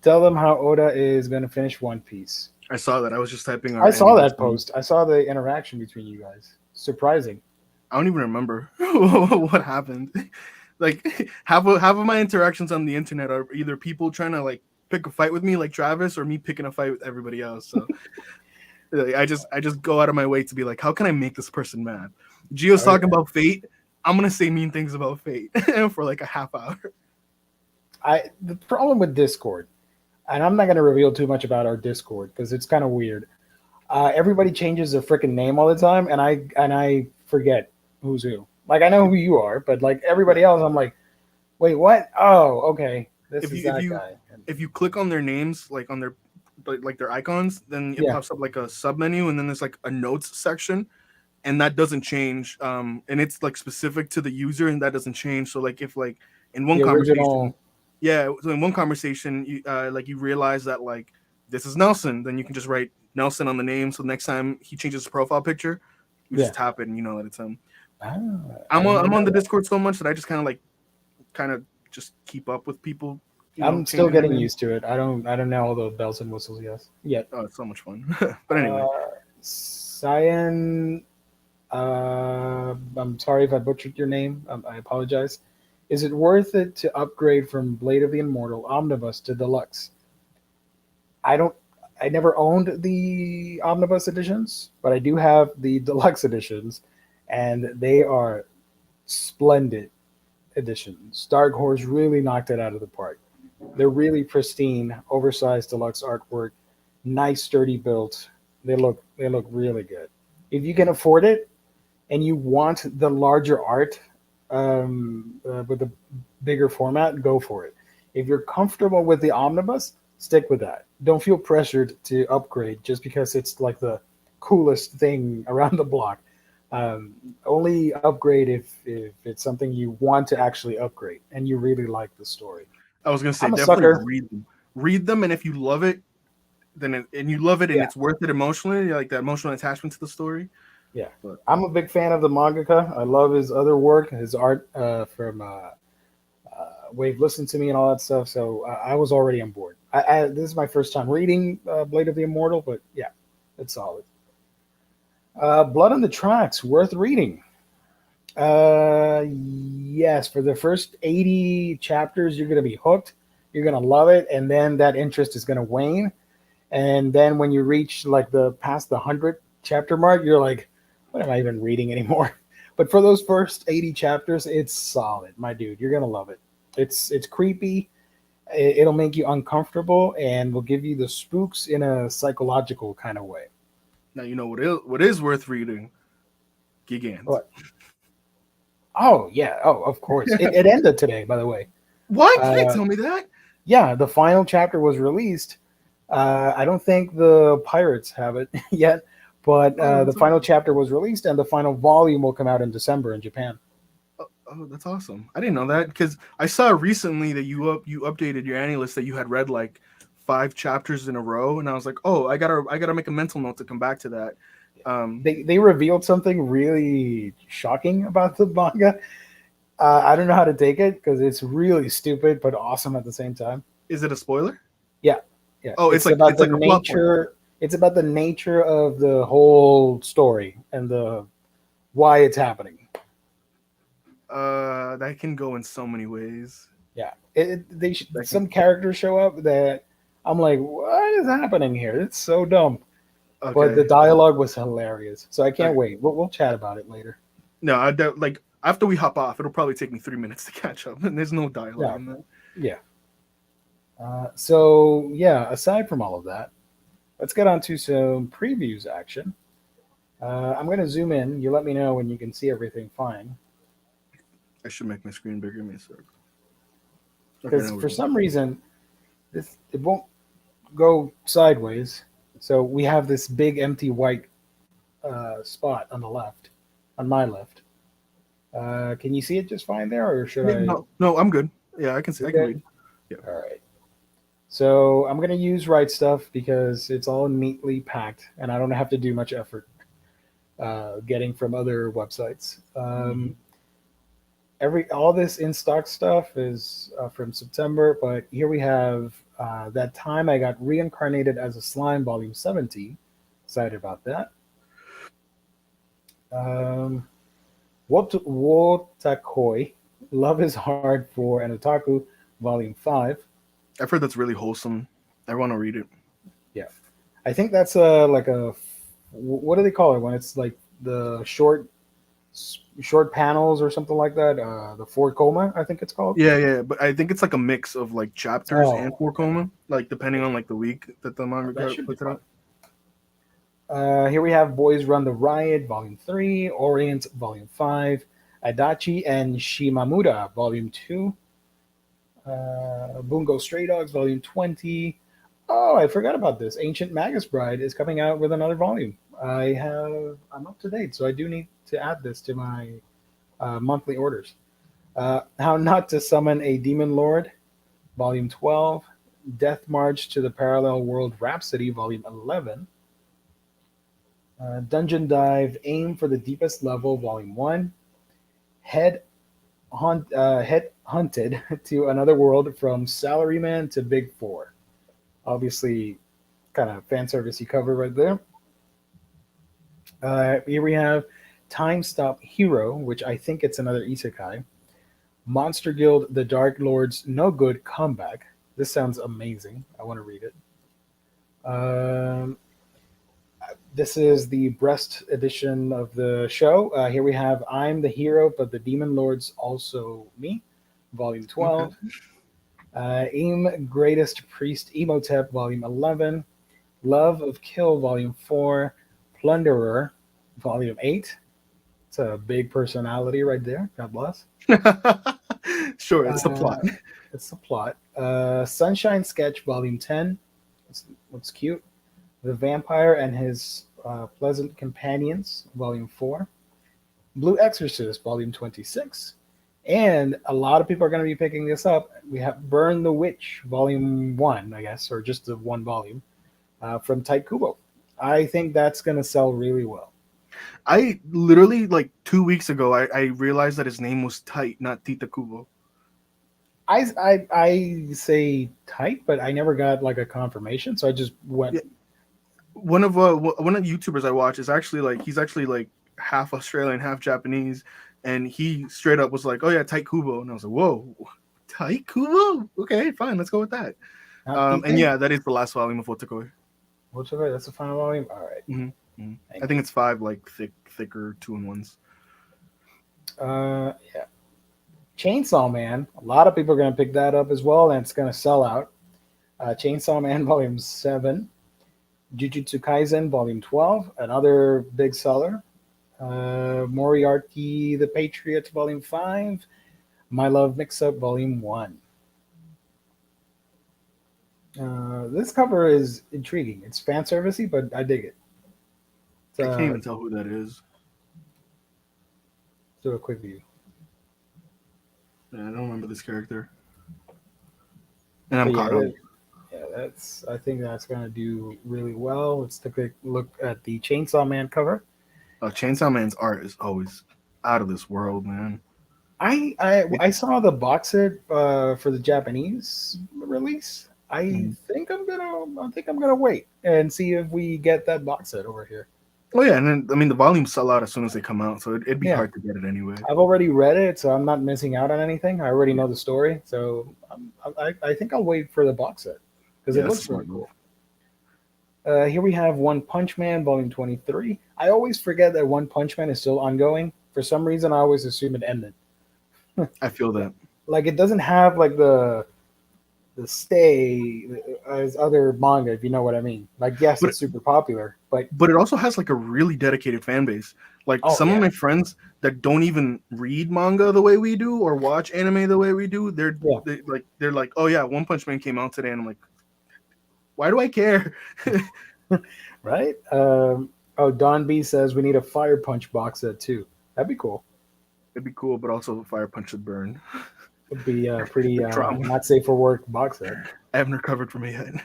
Speaker 1: Tell them how Oda is going to finish One Piece.
Speaker 2: I saw that. I was just typing our
Speaker 1: I saw
Speaker 2: Annie
Speaker 1: that
Speaker 2: list.
Speaker 1: post. I saw the interaction between you guys. Surprising.
Speaker 2: I don't even remember what happened. Like half of my interactions on the internet are either people trying to like pick a fight with me like Travis or me picking a fight with everybody else. So like, I just go out of my way to be like, how can I make this person mad? Gio's
Speaker 1: Oh,
Speaker 2: talking about Fate. I'm gonna say mean things about Fate for like a half hour.
Speaker 1: The problem with Discord, and I'm not going to reveal too much about our Discord because it's kind of weird. Everybody changes their freaking name all the time, and I forget who's who. Like I know who you are, but like everybody else, I'm like, wait, what? Oh, okay, this
Speaker 2: If
Speaker 1: is
Speaker 2: you if
Speaker 1: that
Speaker 2: you
Speaker 1: guy.
Speaker 2: if you click on their names, like on their like their icons, then it
Speaker 1: Yeah,
Speaker 2: pops up like a sub menu, and then there's like a notes section, and that doesn't change. And it's like specific to the user, and that doesn't change. So like if like in one
Speaker 1: the
Speaker 2: conversation,
Speaker 1: original.
Speaker 2: yeah, so in one conversation, you like you realize that like this is Nelson, then you can just write Nelson on the name. So next time he changes his profile picture, you
Speaker 1: Yeah,
Speaker 2: just tap it and you know that it's him.
Speaker 1: ah, I
Speaker 2: I'm
Speaker 1: didn't
Speaker 2: on,
Speaker 1: even
Speaker 2: I'm on
Speaker 1: know
Speaker 2: the
Speaker 1: that.
Speaker 2: Discord so much that I just kind of just keep up with people,
Speaker 1: I'm still
Speaker 2: changing their
Speaker 1: getting
Speaker 2: name.
Speaker 1: used to it. I don't know all the bells and whistles yet.
Speaker 2: Oh, it's so much fun. But anyway,
Speaker 1: Uh, Cyan, I'm sorry if I butchered your name. I apologize. Is it worth it to upgrade from Blade of the Immortal Omnibus to Deluxe? I don't. I never owned the Omnibus editions, but I do have the Deluxe editions, and they are splendid editions. Dark Horse really knocked it out of the park. They're really pristine, oversized deluxe artwork, nice sturdy build. They look really good. If you can afford it and you want the larger art with the bigger format, go for it. If you're comfortable with the omnibus, stick with that. Don't feel pressured to upgrade just because it's like the coolest thing around the block. Only upgrade if it's something you want to actually upgrade and you really like the story.
Speaker 2: I was gonna say
Speaker 1: I'm a
Speaker 2: definitely
Speaker 1: sucker.
Speaker 2: read them, and if you love it, and you love it, and
Speaker 1: Yeah,
Speaker 2: it's worth it emotionally, like the emotional attachment to the story.
Speaker 1: yeah.
Speaker 2: But
Speaker 1: I'm a big fan of the mangaka. I love his other work, his art from Wave Listen to Me and all that stuff. So I was already on board. This is my first time reading Blade of the Immortal, but yeah, it's solid. Blood on the Tracks, worth reading. Yes, for the first 80 chapters, you're going to be hooked. You're going to love it, and then that interest is going to wane. And then when you reach like the past the 100 chapter mark, you're like, what am I even reading anymore? But for those first 80 chapters, it's solid, my dude. You're going to love it. It's creepy. It'll make you uncomfortable and will give you the spooks in a psychological kind of way.
Speaker 2: Now you know what is worth reading. Gigant.
Speaker 1: What? Oh yeah. Oh, of course. It ended today, by the way.
Speaker 2: What? You didn't
Speaker 1: Uh,
Speaker 2: tell me that.
Speaker 1: yeah, the final chapter was released. I don't think the pirates have it yet, but
Speaker 2: Oh,
Speaker 1: the
Speaker 2: that's
Speaker 1: final
Speaker 2: awesome.
Speaker 1: chapter was released, and the final volume will come out in December in Japan.
Speaker 2: Oh, that's awesome. I didn't know that because I saw recently that you updated your annual list that you had read like 5 chapters in a row, and I was like, oh, I gotta make a mental note to come back to that.
Speaker 1: They revealed something really shocking about the manga. I don't know how to take it because it's really stupid but awesome at the same time.
Speaker 2: Is it a spoiler?
Speaker 1: Yeah, yeah.
Speaker 2: Oh,
Speaker 1: It's about
Speaker 2: it's
Speaker 1: the
Speaker 2: like a plot point.
Speaker 1: nature. It's about the nature of the whole story and the why it's happening.
Speaker 2: That can go in so many ways.
Speaker 1: Yeah,
Speaker 2: That can
Speaker 1: some characters show up that I'm like, what is happening here? It's so dumb. But the
Speaker 2: okay.
Speaker 1: dialogue was hilarious, so I can't
Speaker 2: Okay.
Speaker 1: wait. We'll chat about it later.
Speaker 2: No, I don't like after we hop off, it'll probably take me 3 minutes to catch up, and there's no dialogue
Speaker 1: Yeah,
Speaker 2: in that.
Speaker 1: yeah. So yeah, aside from all of that, let's get on to some previews action. I'm going to zoom in. You let me know when you can see everything fine.
Speaker 2: I should make my screen bigger. Give me a sec. Okay,
Speaker 1: Because
Speaker 2: now we're
Speaker 1: for
Speaker 2: good.
Speaker 1: some reason, it won't go sideways. So we have this big empty white spot on the left, on my left. Can you see it just fine there, or should
Speaker 2: Yeah,
Speaker 1: I?
Speaker 2: no, I'm good. Yeah, I can see.
Speaker 1: You're
Speaker 2: I can
Speaker 1: good.
Speaker 2: read. Yeah.
Speaker 1: All right. So I'm gonna use right stuff because it's all neatly packed, and I don't have to do much effort getting from other websites.
Speaker 2: Mhm.
Speaker 1: Every all this in stock stuff is from September, but here we have that time I got reincarnated as a slime, volume 70. Excited about that. Um, Wotakoi, Love is Hard for an Otaku, volume 5.
Speaker 2: I've heard that's really wholesome. I want to read it.
Speaker 1: Yeah, I think that's like a what do they call it when it's like the short panels or something like that? The four coma, I think it's called.
Speaker 2: Yeah, yeah, but I think it's like a mix of like chapters and
Speaker 1: Oh,
Speaker 2: four
Speaker 1: okay.
Speaker 2: coma, like depending on like the week that the
Speaker 1: That
Speaker 2: manga
Speaker 1: should be
Speaker 2: puts it
Speaker 1: fun.
Speaker 2: out.
Speaker 1: Here we have Boys Run the Riot, Volume 3, Orient, Volume 5, Adachi and Shimamura, Volume 2, Bungo Stray Dogs, Volume 20. Oh, I forgot about this. Ancient Magus Bride is coming out with another volume. I'm up to date, so I do need to add this to my monthly orders. How Not to Summon a Demon Lord, Volume 12, Death March to the Parallel World Rhapsody, Volume 11, Dungeon Dive Aim for the Deepest Level, Volume 1, Head Hunted to Another World from Salaryman to Big Four. Obviously, kind of fan servicey cover right there. Here we have Time Stop Hero, which I think it's another isekai. Monster Guild The Dark Lord's No Good Comeback. This sounds amazing. I want to read it. Um, this is the breast edition of the show. Here we have I'm the Hero, but the Demon Lord's also me, Volume
Speaker 2: Okay.
Speaker 1: 12. Aim Greatest Priest Emotep, Volume 11. Love of Kill, Volume 4. Plunderer, Volume 8. It's a big personality right there. God bless.
Speaker 2: Sure, it's the
Speaker 1: Uh,
Speaker 2: plot.
Speaker 1: it's the plot. Sunshine Sketch, Volume 10. Looks cute. The Vampire and His Pleasant Companions, Volume 4. Blue Exorcist, Volume 26. And a lot of people are going to be picking this up. We have Burn the Witch, Volume 1, I guess, or just the one volume from Type Kubo. I think that's going to sell really well.
Speaker 2: I literally like 2 weeks ago, I realized that his name was Tight, not Tita Kubo.
Speaker 1: I say tight, but I never got like a confirmation, so I just went
Speaker 2: Yeah, one of the YouTubers I watch is actually like he's actually like half Australian, half Japanese, and he straight up was like, "Oh yeah, Tight Kubo," and I was like, "Whoa, Tight Kubo? Okay, fine, let's go with that." And yeah, that is the last volume of Otakoi.
Speaker 1: Otakoi, that's the final volume. All right.
Speaker 2: Mm-hmm. I think it's 5 like thicker 2-in-1s.
Speaker 1: Yeah. Chainsaw Man. A lot of people are going to pick that up as well, and it's going to sell out. Chainsaw Man Volume 7. Jujutsu Kaisen Volume 12, another big seller. Moriarty the Patriot Volume 5. My Love Mix-Up Volume 1. This cover is intriguing. It's fan servicey, but I dig it.
Speaker 2: I can't even tell who that is.
Speaker 1: Do a quick view.
Speaker 2: Yeah, I don't remember this character. And I'm caught up.
Speaker 1: Yeah, I think that's gonna do really well. Let's take a look at the Chainsaw Man cover.
Speaker 2: Chainsaw Man's art is always out of this world, man.
Speaker 1: I saw the box set for the Japanese release. I think I'm gonna wait and see if we get that box set over here.
Speaker 2: Oh yeah, and then I mean the volumes sell out as soon as they come out, so it'd be hard to get it anyway.
Speaker 1: I've already read it, so I'm not missing out on anything. I already know the story, so I think I'll wait for the box set because it looks really cool. Here we have One Punch Man Volume 23. I always forget that One Punch Man is still ongoing. For some reason, I always assume it ended.
Speaker 2: I feel that.
Speaker 1: Like it doesn't have like the stay as other manga, if you know what I mean. Like yes, it's super popular, but
Speaker 2: it also has like a really dedicated fan base. Like some of my friends that don't even read manga the way we do or watch anime the way we do, they're like, oh yeah, One Punch Man came out today, and I'm like, why do I care?
Speaker 1: Right? Don B says we need a Fire Punch box set too. That'd be cool.
Speaker 2: It'd be cool, but also Fire Punch would burn.
Speaker 1: It'd be pretty not safe for work box set.
Speaker 2: I haven't recovered from it yet.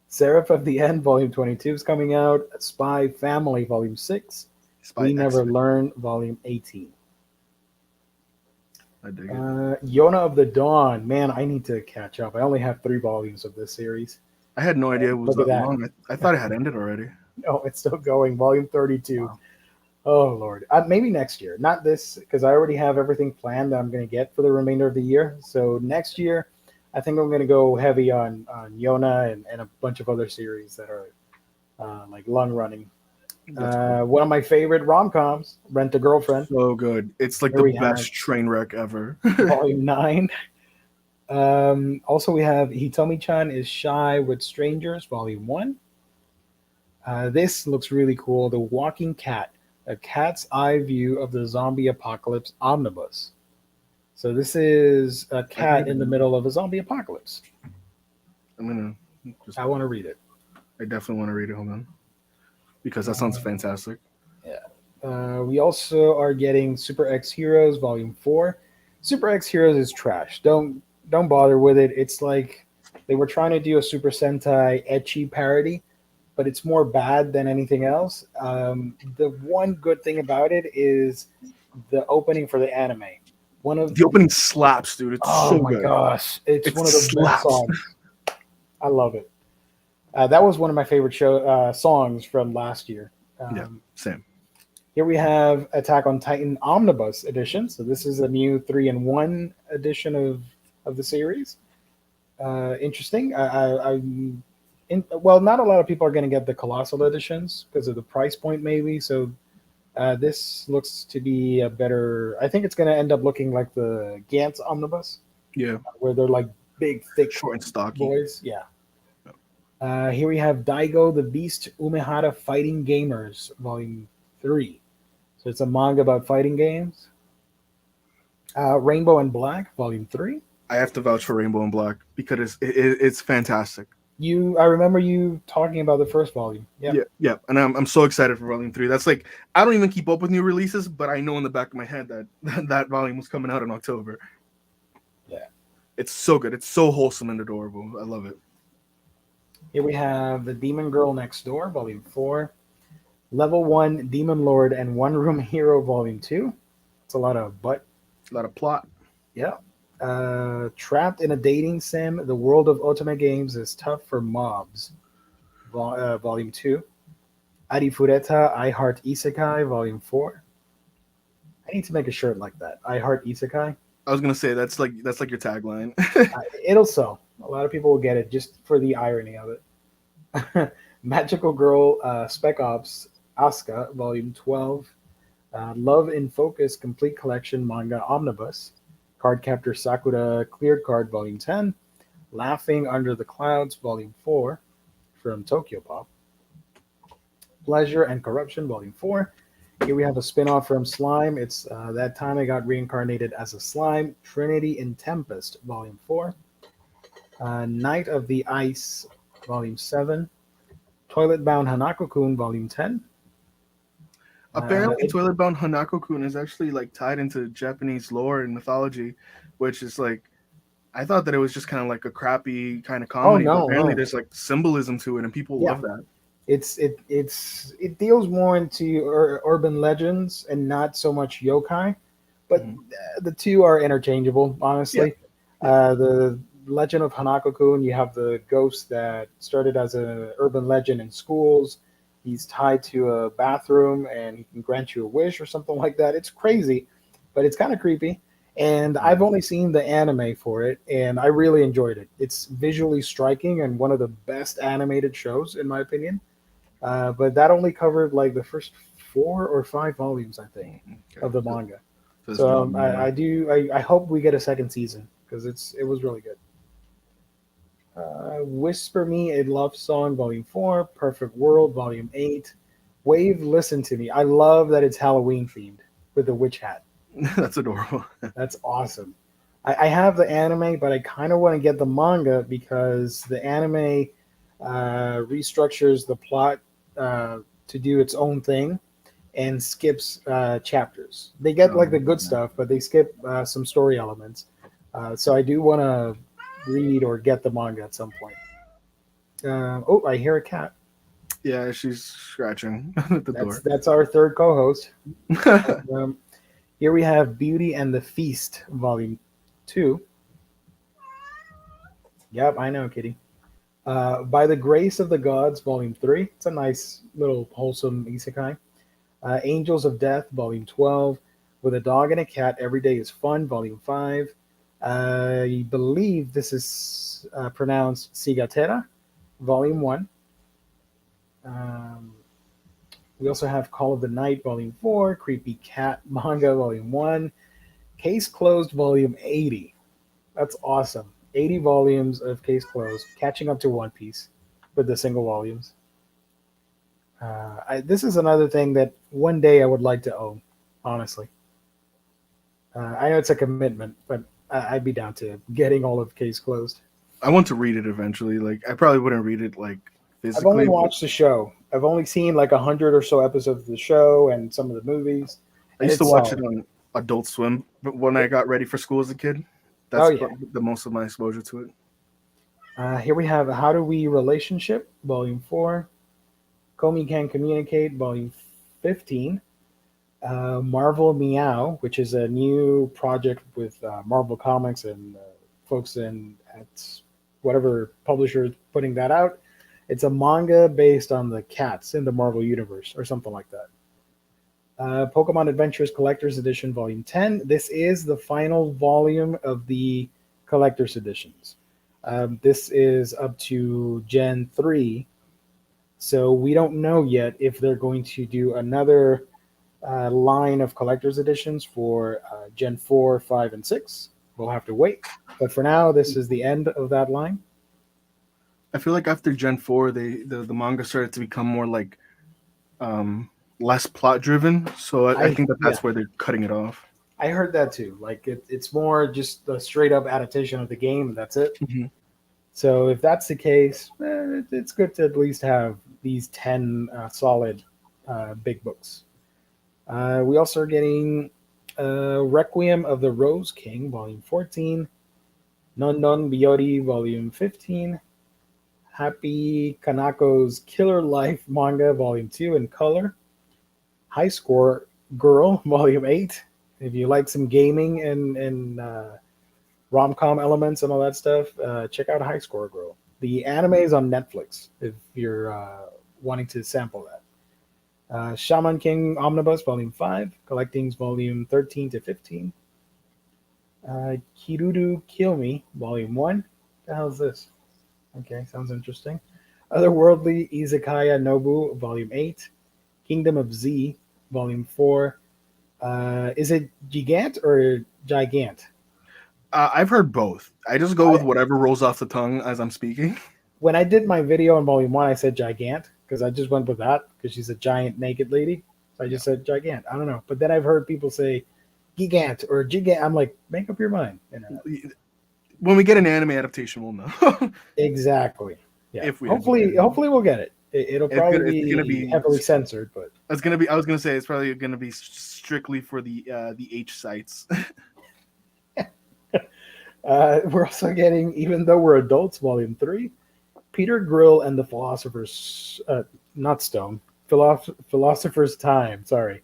Speaker 1: Seraph of the End Volume 22 is coming out. Spy Family Volume 6. We Never Learn Volume 18.
Speaker 2: I dig it.
Speaker 1: Yona of the Dawn. Man, I need to catch up. I only have 3 volumes of this series.
Speaker 2: I had no idea it was that long. I thought it had ended already.
Speaker 1: No, it's still going. Volume 32. Wow. Oh, Lord. Maybe next year. Not this, because I already have everything planned that I'm going to get for the remainder of the year. So next year, I think I'm going to go heavy on Yona and a bunch of other series that are like long-running. Cool. One of my favorite rom-coms, Rent a Girlfriend.
Speaker 2: So good. It's like the best train wreck ever.
Speaker 1: Volume 9. Also, we have Hitomi-chan is Shy with Strangers, Volume 1. This looks really cool. The Walking Cat. A cat's eye view of the zombie apocalypse omnibus. So this is a cat in the middle of a zombie apocalypse. I want to read it.
Speaker 2: I definitely want to read it. Hold on, because that sounds fantastic.
Speaker 1: Yeah. We also are getting Super X Heroes Volume 4. Super X Heroes is trash. Don't bother with it. It's like they were trying to do a Super Sentai ecchi parody, but it's more bad than anything else. The one good thing about it is the opening for the anime.
Speaker 2: The opening slaps, dude. It's so good. Oh my
Speaker 1: gosh. It's one of the best songs. I love it. That was one of my favorite songs from last year.
Speaker 2: Yeah, same.
Speaker 1: Here we have Attack on Titan Omnibus Edition. So this is a new 3-in-1 edition of the series. Interesting. Well, not a lot of people are going to get the Colossal editions because of the price point, maybe. So this looks to be a better. I think it's going to end up looking like the Gantz Omnibus.
Speaker 2: Yeah.
Speaker 1: Where they're like big, thick,
Speaker 2: short and stocky
Speaker 1: boys. Yeah. Here we have Daigo the Beast Umehara Fighting Gamers, Volume 3. So it's a manga about fighting games. Rainbow and Black, Volume 3.
Speaker 2: I have to vouch for Rainbow and Black because it's fantastic.
Speaker 1: I remember you talking about the first volume.
Speaker 2: Yeah, and I'm so excited for Volume 3. That's like I don't even keep up with new releases, but I know in the back of my head that volume was coming out in October.
Speaker 1: Yeah,
Speaker 2: it's so good. It's so wholesome and adorable. I love it.
Speaker 1: Here we have The Demon Girl Next Door, Volume 4. Level 1 Demon Lord and One Room Hero, Volume 2. It's a lot of
Speaker 2: plot.
Speaker 1: Yeah. Trapped in a dating sim, the world of Otome games is tough for mobs. Volume 2. Arifureta, I Heart Isekai, Volume 4. I need to make a shirt like that. I Heart Isekai.
Speaker 2: I was gonna say that's like your tagline.
Speaker 1: It'll sell. A lot of people will get it just for the irony of it. Magical Girl, Spec Ops, Asuka, Volume 12. Love in Focus, Complete Collection, Manga Omnibus. Cardcaptor Sakura, Cleared Card, Volume 10. Laughing Under the Clouds, Volume 4 from Tokyo Pop. Pleasure and Corruption, Volume 4. Here we have a spin-off from Slime. It's That Time I Got Reincarnated as a Slime. Trinity in Tempest, Volume 4. Night of the Ice, Volume 7. Toilet Bound Hanako-kun, Volume 10.
Speaker 2: Apparently, Toilet Bound Hanako-kun is actually like tied into Japanese lore and mythology, which is like, I thought that it was just kind of like a crappy kind of comedy.
Speaker 1: no,
Speaker 2: but apparently,
Speaker 1: no.
Speaker 2: there's like symbolism to it, and people love that.
Speaker 1: It deals more into urban legends and not so much yokai, but the two are interchangeable, honestly. The Legend of Hanako-kun, you have the ghost that started as an urban legend in schools. He's tied to a bathroom and he can grant you a wish or something like that. It's crazy, but it's kind of creepy. And I've only seen the anime for it, and I really enjoyed it. It's visually striking and one of the best animated shows, in my opinion. But that only covered like the first 4 or 5 volumes, I think, of the manga. So I hope we get a second season because it was really good. Whisper Me a Love Song, Volume 4. Perfect World, Volume 8. Wave, Listen to Me. I love that it's Halloween themed with the witch hat.
Speaker 2: That's adorable.
Speaker 1: That's awesome. I have the anime, but I kind of want to get the manga because the anime restructures the plot to do its own thing and skips chapters. They get like the good stuff, but they skip some story elements. So I do want to read or get the manga at some point. I hear a cat.
Speaker 2: Yeah, she's scratching at the door.
Speaker 1: That's our third co-host. Here we have Beauty and the Feast, Volume 2. Yep, I know, kitty. By the Grace of the Gods, Volume 3. It's a nice little wholesome isekai. Angels of Death, Volume 12. With a Dog and a Cat, Every Day is Fun, Volume 5. I believe this is pronounced Sigatera, Volume 1. We also have Call of the Night, Volume 4. Creepy Cat Manga, Volume 1. Case Closed, Volume 80. That's awesome. 80 volumes of Case Closed, catching up to One Piece with the single volumes. This is another thing that one day I would like to own, honestly. I know it's a commitment, but I'd be down to getting all of Case Closed.
Speaker 2: I want to read it eventually. Like, I probably wouldn't read it like physically.
Speaker 1: I've only watched the show. I've only seen like 100 or so episodes of the show and some of the movies.
Speaker 2: I used to watch it on Adult Swim when I got ready for school as a kid. That's the most of my exposure to it.
Speaker 1: Here we have How Do We Relationship, Volume 4. Komi Can Communicate, Volume 15. Marvel Meow, which is a new project with Marvel Comics and folks at whatever publisher is putting that out. It's a manga based on the cats in the Marvel Universe or something like that. Pokemon Adventures Collector's Edition, Volume 10. This is the final volume of the Collector's Editions. This is up to Gen 3. So we don't know yet if they're going to do another line of Collector's Editions for Gen 4, 5, and 6. We'll have to wait. But for now, this is the end of that line.
Speaker 2: I feel like after Gen 4, the manga started to become more like less plot driven. So I think that's where they're cutting it off.
Speaker 1: I heard that too. Like it's more just a straight up adaptation of the game, and that's it.
Speaker 2: Mm-hmm.
Speaker 1: So if that's the case, it's good to at least have these 10 solid big books. We also are getting Requiem of the Rose King, Volume 14. Non Non Biyori, Volume 15. Happy Kanako's Killer Life manga, Volume 2 in color. High Score Girl, Volume 8. If you like some gaming and rom-com elements and all that stuff, check out High Score Girl. The anime is on Netflix if you're wanting to sample that. Shaman King Omnibus Volume 5, Collectings Volume 13 to 15. Kirudu Kill Me Volume 1. The hell is this? Okay, sounds interesting. Otherworldly Izakaya Nobu Volume 8. Kingdom of Z Volume 4. Is it Gigant or Gigant?
Speaker 2: I've heard both. I just go with whatever rolls off the tongue as I'm speaking.
Speaker 1: When I did my video on Volume 1, I said Gigant because I just went with that because she's a giant naked lady. So I just said Gigant. I don't know. But then I've heard people say Gigant or Gigant. I'm like, make up your mind. You know?
Speaker 2: When we get an anime adaptation, we'll know.
Speaker 1: Exactly. Yeah.
Speaker 2: If we
Speaker 1: hopefully we'll get it. It'll probably
Speaker 2: it's gonna be
Speaker 1: heavily censored, but
Speaker 2: it's gonna be. I was gonna say it's probably gonna be strictly for the H sites.
Speaker 1: We're also getting, even though we're adults, Volume 3, Peter Grill and the Philosopher's not Stone, Philosopher's Time. Sorry,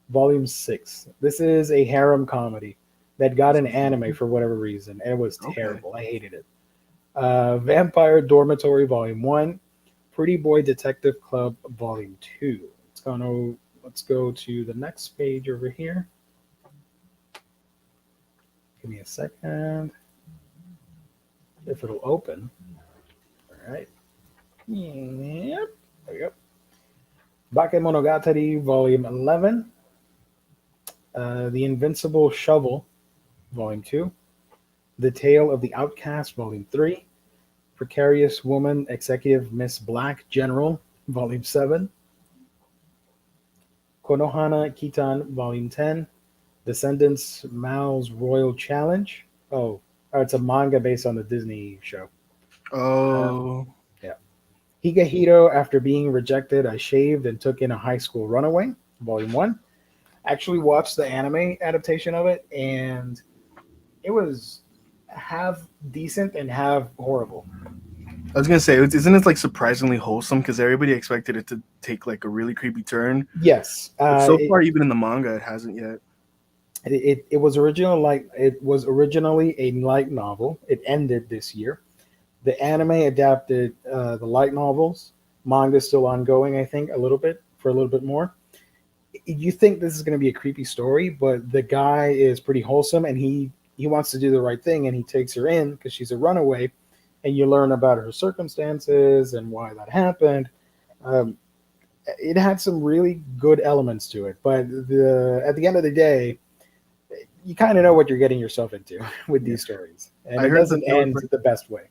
Speaker 1: Volume 6. This is a harem comedy that got an anime for whatever reason, and it was terrible. I hated it. Vampire Dormitory Volume 1, Pretty Boy Detective Club Volume 2. Let's go to the next page over here. Give me a second. If it'll open. All right. Yep. There we go. Bakemonogatari Volume 11. The Invincible Shovel Volume 2. The Tale of the Outcast Volume 3. Precarious Woman Executive Miss Black General Volume 7. Konohana Kitan Volume 10. Descendants Mao's Royal Challenge. Oh, it's a manga based on the Disney show. Yeah. Higahito, after being rejected, I shaved and took in a high school runaway, Volume 1. Actually watched the anime adaptation of it, and it was half decent and half horrible.
Speaker 2: I was gonna say, isn't it like surprisingly wholesome? Because everybody expected it to take like a really creepy turn.
Speaker 1: Yes.
Speaker 2: But so far, even in the manga, it hasn't yet.
Speaker 1: It was originally a light novel. It ended this year. The anime adapted the light novels. Manga is still ongoing, I think, a little bit more. You think this is going to be a creepy story, but the guy is pretty wholesome, and he wants to do the right thing, and he takes her in because she's a runaway, and you learn about her circumstances and why that happened. It had some really good elements to it, but at the end of the day, you kind of know what you're getting yourself into with these stories, and it doesn't end the best way.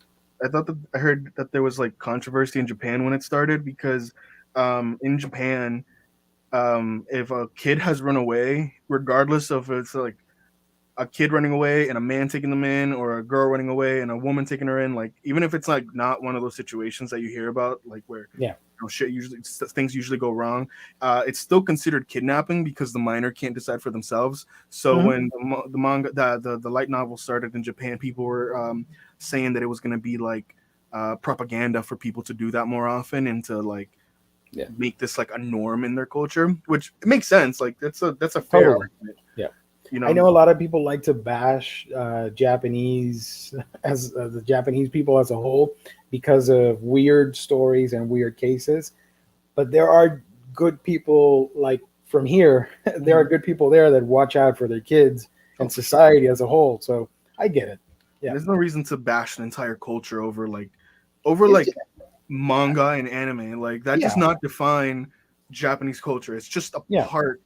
Speaker 2: I heard that there was like controversy in Japan when it started because in Japan, if a kid has run away, regardless of if it's like a kid running away and a man taking them in, or a girl running away and a woman taking her in, like even if it's like not one of those situations that you hear about, like where things usually go wrong, it's still considered kidnapping because the minor can't decide for themselves. So when the manga, the light novel started in Japan, people were saying that it was going to be like propaganda for people to do that more often and to like make this like a norm in their culture, which it makes sense. Like that's a fair argument.
Speaker 1: Yeah.
Speaker 2: You know,
Speaker 1: I know a lot of people like to bash Japanese as the Japanese people as a whole because of weird stories and weird cases, but there are good people like from here. There are good people there that watch out for their kids and society as a whole. So I get it. Yeah,
Speaker 2: there's no reason to bash an entire culture over manga and anime. Like that does not define Japanese culture. It's just a part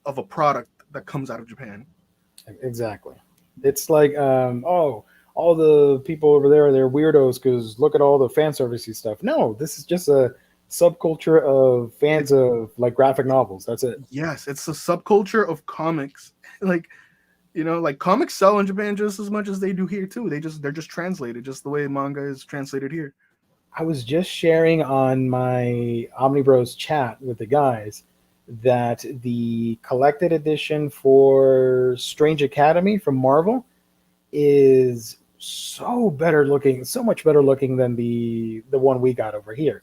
Speaker 2: of a product that comes out of Japan.
Speaker 1: Exactly. It's like, all the people over there, they're weirdos because look at all the fan servicey stuff. No, this is just a subculture of fans of like graphic novels. That's it.
Speaker 2: Yes, it's a subculture of comics. Like, you know, like comics sell in Japan just as much as they do here too. They're just translated just the way manga is translated here.
Speaker 1: I was just sharing on my Omnibros chat with the guys that the collected edition for Strange Academy from Marvel is so much better looking than the one we got over here.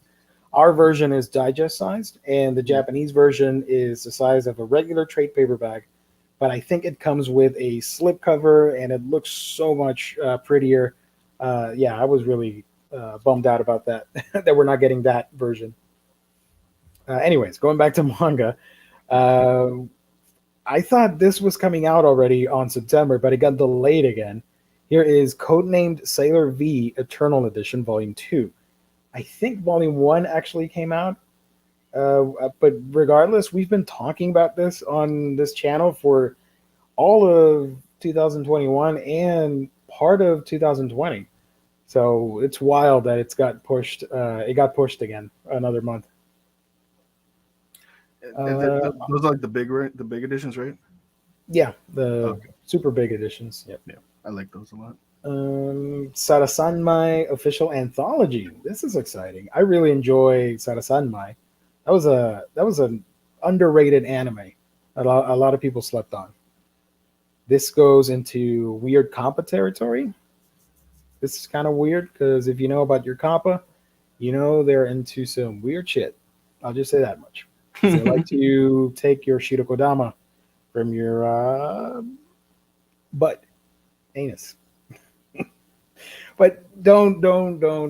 Speaker 1: Our version is digest sized, and the Japanese version is the size of a regular trade paperback, but I think it comes with a slipcover, and it looks so much prettier. I was really bummed out about that that we're not getting that version. Anyways, going back to manga, uh, I thought this was coming out already on September, but it got delayed again. Here is Codenamed Sailor V Eternal Edition Volume 2. I think Volume 1 actually came out. But regardless, we've been talking about this on this channel for all of 2021 and part of 2020. So it's wild that it's got pushed. It got pushed again another month.
Speaker 2: Those are like the big editions, right?
Speaker 1: Yeah, the super big editions. Yep.
Speaker 2: Yeah, I like those a lot.
Speaker 1: Sarasanmai official anthology. This is exciting. I really enjoy Sarasanmai. That was an underrated anime. A lot of people slept on. This goes into weird Kappa territory. This is kind of weird because if you know about your Kappa, you know they're into some weird shit. I'll just say that much. They like to take your Shirokodama from your butt, anus. But don't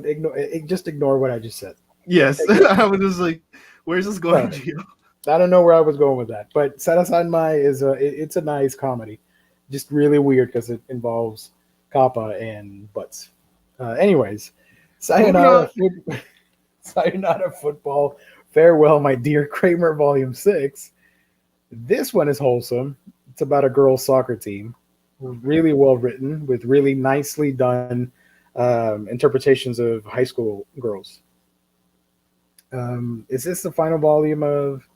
Speaker 1: ignore. Just ignore what I just said.
Speaker 2: Yes, I was just like, where's this going, Gio?
Speaker 1: I don't know where I was going with that, but Sarasanmai it's a nice comedy, just really weird because it involves kappa and butts. Anyways, Sayonara Football, Farewell, My Dear Kramer, Volume 6. This one is wholesome. It's about a girls' soccer team, really well written with really nicely done interpretations of high school girls. Is this the final volume of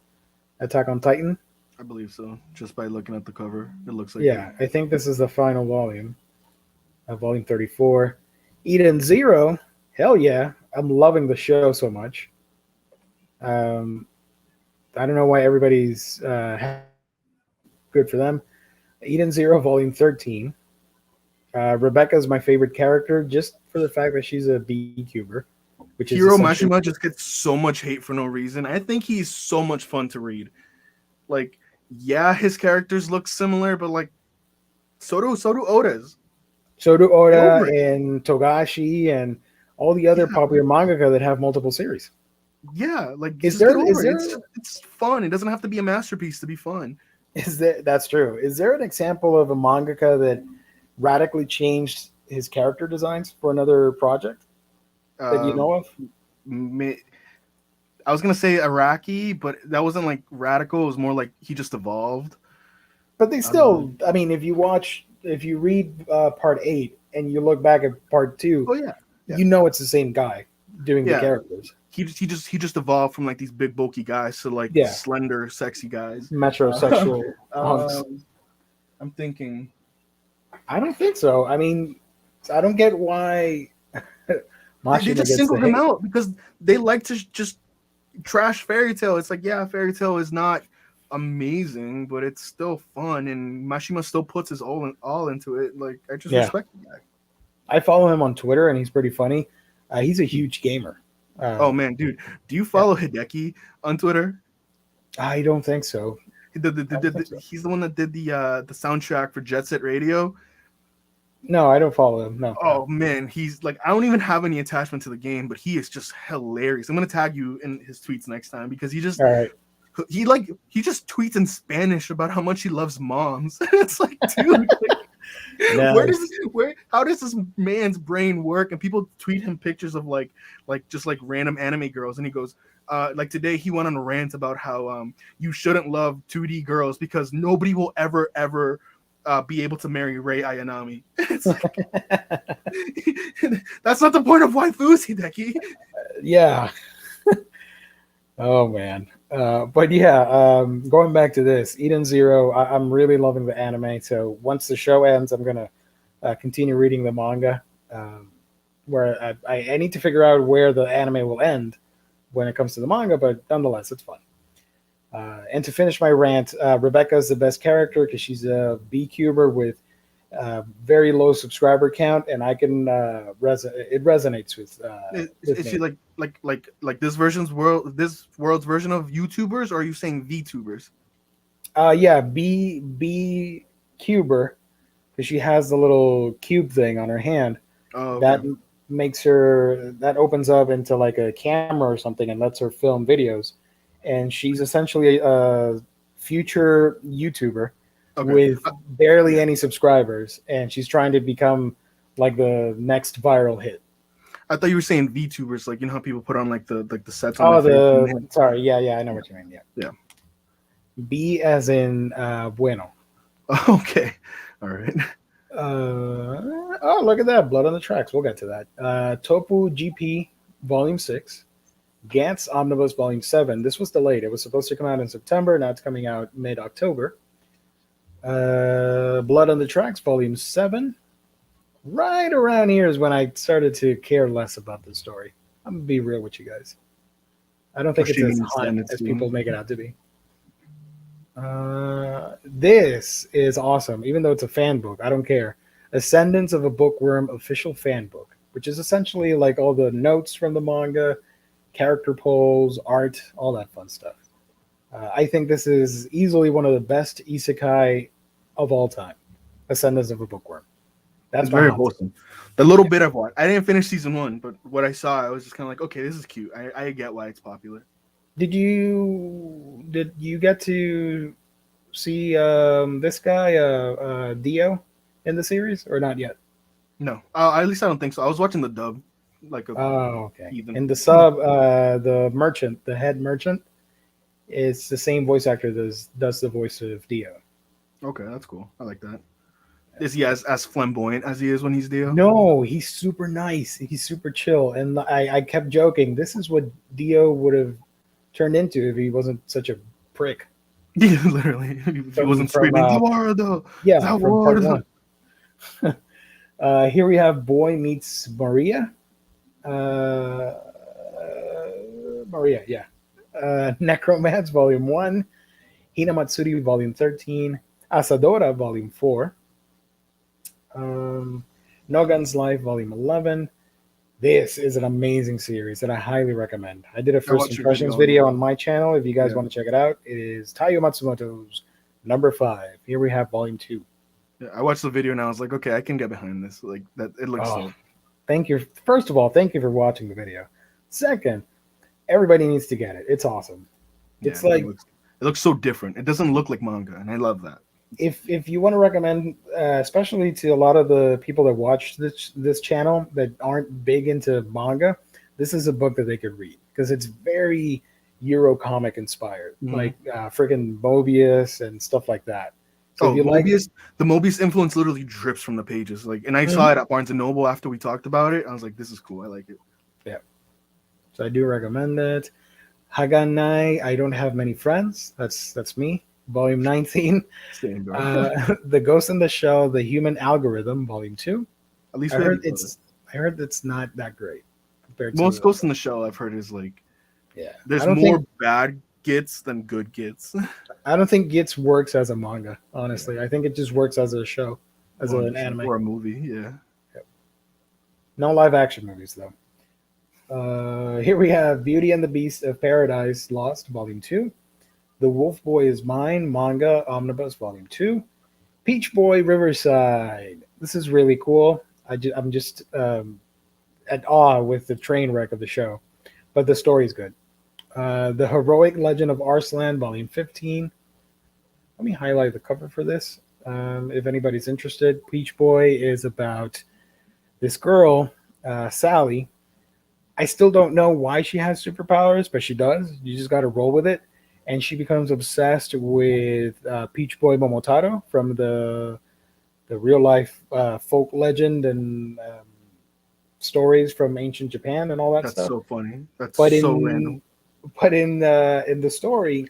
Speaker 1: Attack on Titan?
Speaker 2: I believe so. Just by looking at the cover, it looks like
Speaker 1: I think this is the final volume, volume 34. Eden Zero, hell yeah! I'm loving the show so much. I don't know why everybody's good for them. Eden Zero, volume 13. Rebecca is my favorite character just for the fact that she's a beekeeper. Which
Speaker 2: Hiro Mashima just gets so much hate for no reason. I think he's so much fun to read. Like, yeah, his characters look similar, but like, so do Oda's.
Speaker 1: So do Oda and Togashi and all the other popular mangaka that have multiple series.
Speaker 2: Yeah, like
Speaker 1: it's
Speaker 2: fun. It doesn't have to be a masterpiece to be fun.
Speaker 1: That's true. Is there an example of a mangaka that radically changed his character designs for another project that you know of?
Speaker 2: I was gonna say Araki, but that wasn't like radical. It was more like he just evolved.
Speaker 1: But they still, I mean, if you read part 8 and you look back at part 2, you know it's the same guy doing the characters.
Speaker 2: He just evolved from like these big bulky guys to like slender, sexy guys.
Speaker 1: Metrosexual.
Speaker 2: I'm thinking.
Speaker 1: I don't think so. I mean, I don't get why.
Speaker 2: They just singled him out because they like to just trash Fairy Tail. It's like, yeah, Fairy Tail is not amazing, but it's still fun, and Mashima still puts his all into it. Like, I just respect the guy.
Speaker 1: I follow him on Twitter, and he's pretty funny. He's a huge gamer.
Speaker 2: Oh man, dude, do you follow Hideki on Twitter?
Speaker 1: I don't think so.
Speaker 2: He's the one that did the soundtrack for Jet Set Radio.
Speaker 1: No, I don't follow him. No.
Speaker 2: Oh man, he's like, I don't even have any attachment to the game, but he is just hilarious. I'm gonna tag you in his tweets next time because he just he just tweets in Spanish about how much he loves moms. It's like, dude, how does this man's brain work? And people tweet him pictures of like random anime girls, and he goes, like today he went on a rant about how you shouldn't love 2D girls because nobody will ever be able to marry Rei Ayanami. It's like, that's not the point of waifus, Hideki.
Speaker 1: Yeah. Oh man. But going back to this, Eden Zero, I'm really loving the anime. So once the show ends, I'm gonna continue reading the manga. Where I need to figure out where the anime will end when it comes to the manga, but nonetheless, it's fun. And to finish my rant, Rebecca is the best character because she's a B-cuber with very low subscriber count, and I can it resonates with.
Speaker 2: Is she like this world's version of YouTubers, or are you saying VTubers?
Speaker 1: B cuber because she has the little cube thing on her hand.
Speaker 2: Oh, okay.
Speaker 1: makes her that opens up into like a camera or something and lets her film videos, and she's essentially a future YouTuber
Speaker 2: Okay.
Speaker 1: with barely
Speaker 2: Yeah.
Speaker 1: any subscribers, and she's trying to become like the next viral hit.
Speaker 2: I thought you were saying VTubers, like you know how people put on like the sets on their
Speaker 1: Oh,
Speaker 2: face.
Speaker 1: sorry, yeah, I know
Speaker 2: Yeah.
Speaker 1: what you mean. Yeah,
Speaker 2: Yeah.
Speaker 1: B as in bueno.
Speaker 2: Okay. All right.
Speaker 1: Oh, look at that, Blood on the Tracks. We'll get to that. Topu GP Volume 6, Gantz Omnibus Volume 7. This was delayed. It was supposed to come out in September. Now it's coming out mid-October. Blood on the Tracks Volume 7. Right around here is when I started to care less about the story. I'm going to be real with you guys. I don't think it's
Speaker 2: She
Speaker 1: as
Speaker 2: needs to
Speaker 1: hot
Speaker 2: end it
Speaker 1: as
Speaker 2: soon.
Speaker 1: people make it out to be. This is awesome, even though it's a fan book. I don't care. Ascendance of a Bookworm official fan book, which is essentially like all the notes from the manga, character polls, art, all that fun stuff. I think this is easily one of the best isekai of all time. Ascendance of a Bookworm.
Speaker 2: It's
Speaker 1: That's my
Speaker 2: very
Speaker 1: hot take.
Speaker 2: wholesome. The little bit I've watched, I didn't finish season 1, but what I saw, I was just kind of like, okay, this is cute. I get why it's popular.
Speaker 1: Did you get to see this guy Dio in the series or not yet?
Speaker 2: No, at least I don't think so. I was watching the dub, like a
Speaker 1: Oh, okay.
Speaker 2: heathen.
Speaker 1: In the sub, the merchant, the head merchant, is the same voice actor that does the voice of Dio.
Speaker 2: Okay, that's cool. I like that. Is he as flamboyant as he is when he's Dio?
Speaker 1: No, he's super nice. He's super chill, and I kept joking. This is what Dio would have turned into if he wasn't such a prick.
Speaker 2: Yeah, literally. If he wasn't
Speaker 1: From
Speaker 2: screaming, Zawardo!
Speaker 1: yeah, from part
Speaker 2: Zawardo!
Speaker 1: one. Here we have Boy Meets Maria. Maria, yeah. Necromance Volume 1, Hinamatsuri Volume 13, Asadora Volume 4, No Guns Life Volume 11. This is an amazing series that I highly recommend. I did a first
Speaker 2: watched your
Speaker 1: impressions
Speaker 2: video
Speaker 1: video
Speaker 2: on
Speaker 1: on my channel. If you guys
Speaker 2: Yeah.
Speaker 1: want to check it out, it is Taiyo Matsumoto's number 5. Here we have Volume 2.
Speaker 2: Yeah, I watched the video and I was like, okay, I can get behind this. Like that, it looks
Speaker 1: Oh,
Speaker 2: so.
Speaker 1: thank you. First of all, thank you for watching the video. Second, everybody needs to get it. It's awesome.
Speaker 2: Yeah,
Speaker 1: It's like
Speaker 2: it looks so different. It doesn't look like manga, and I love that.
Speaker 1: if you want to recommend, especially to a lot of the people that watch this channel that aren't big into manga, this is a book that they could read because it's very Euro comic inspired,
Speaker 2: Mhm.
Speaker 1: like friggin' Mobius and stuff like that. So
Speaker 2: Oh,
Speaker 1: if you like,
Speaker 2: Mobius, the Mobius influence literally drips from the pages. Like, and I saw it at Barnes and Noble after we talked about it. I was like, this is cool. I like it.
Speaker 1: yeah. So I do recommend it. Haganai, I don't have many friends. That's me. Volume 19.
Speaker 2: Same, bro.
Speaker 1: The Ghost in the Shell, The Human Algorithm, Volume 2.
Speaker 2: At least
Speaker 1: I
Speaker 2: we have
Speaker 1: heard
Speaker 2: each other.
Speaker 1: I heard it's not that great compared
Speaker 2: Most
Speaker 1: to
Speaker 2: Ghost in the Shell I've heard is like
Speaker 1: yeah.
Speaker 2: there's
Speaker 1: I don't
Speaker 2: more
Speaker 1: think
Speaker 2: bad gets than good gets.
Speaker 1: I don't think Gits works as a manga. Honestly, I think it just works as a show, as an
Speaker 2: 100%.
Speaker 1: anime.
Speaker 2: Or a movie, yeah.
Speaker 1: No live action movies though. Here we have Beauty and the Beast of Paradise Lost, Volume 2. The Wolf Boy is Mine, Manga Omnibus, Volume 2. Peach Boy Riverside. This is really cool. I'm just at awe with the train wreck of the show, but the story's good. The Heroic Legend of Arslan, Volume 15. Let me highlight the cover for this. If anybody's interested, Peach Boy is about this girl, Sally. I still don't know why she has superpowers, but she does. You just got to roll with it. And she becomes obsessed with Peach Boy Momotaro from the real life folk legend and stories from ancient Japan and all that
Speaker 2: That's
Speaker 1: stuff.
Speaker 2: so funny. That's
Speaker 1: But
Speaker 2: so
Speaker 1: in
Speaker 2: random.
Speaker 1: but in the story,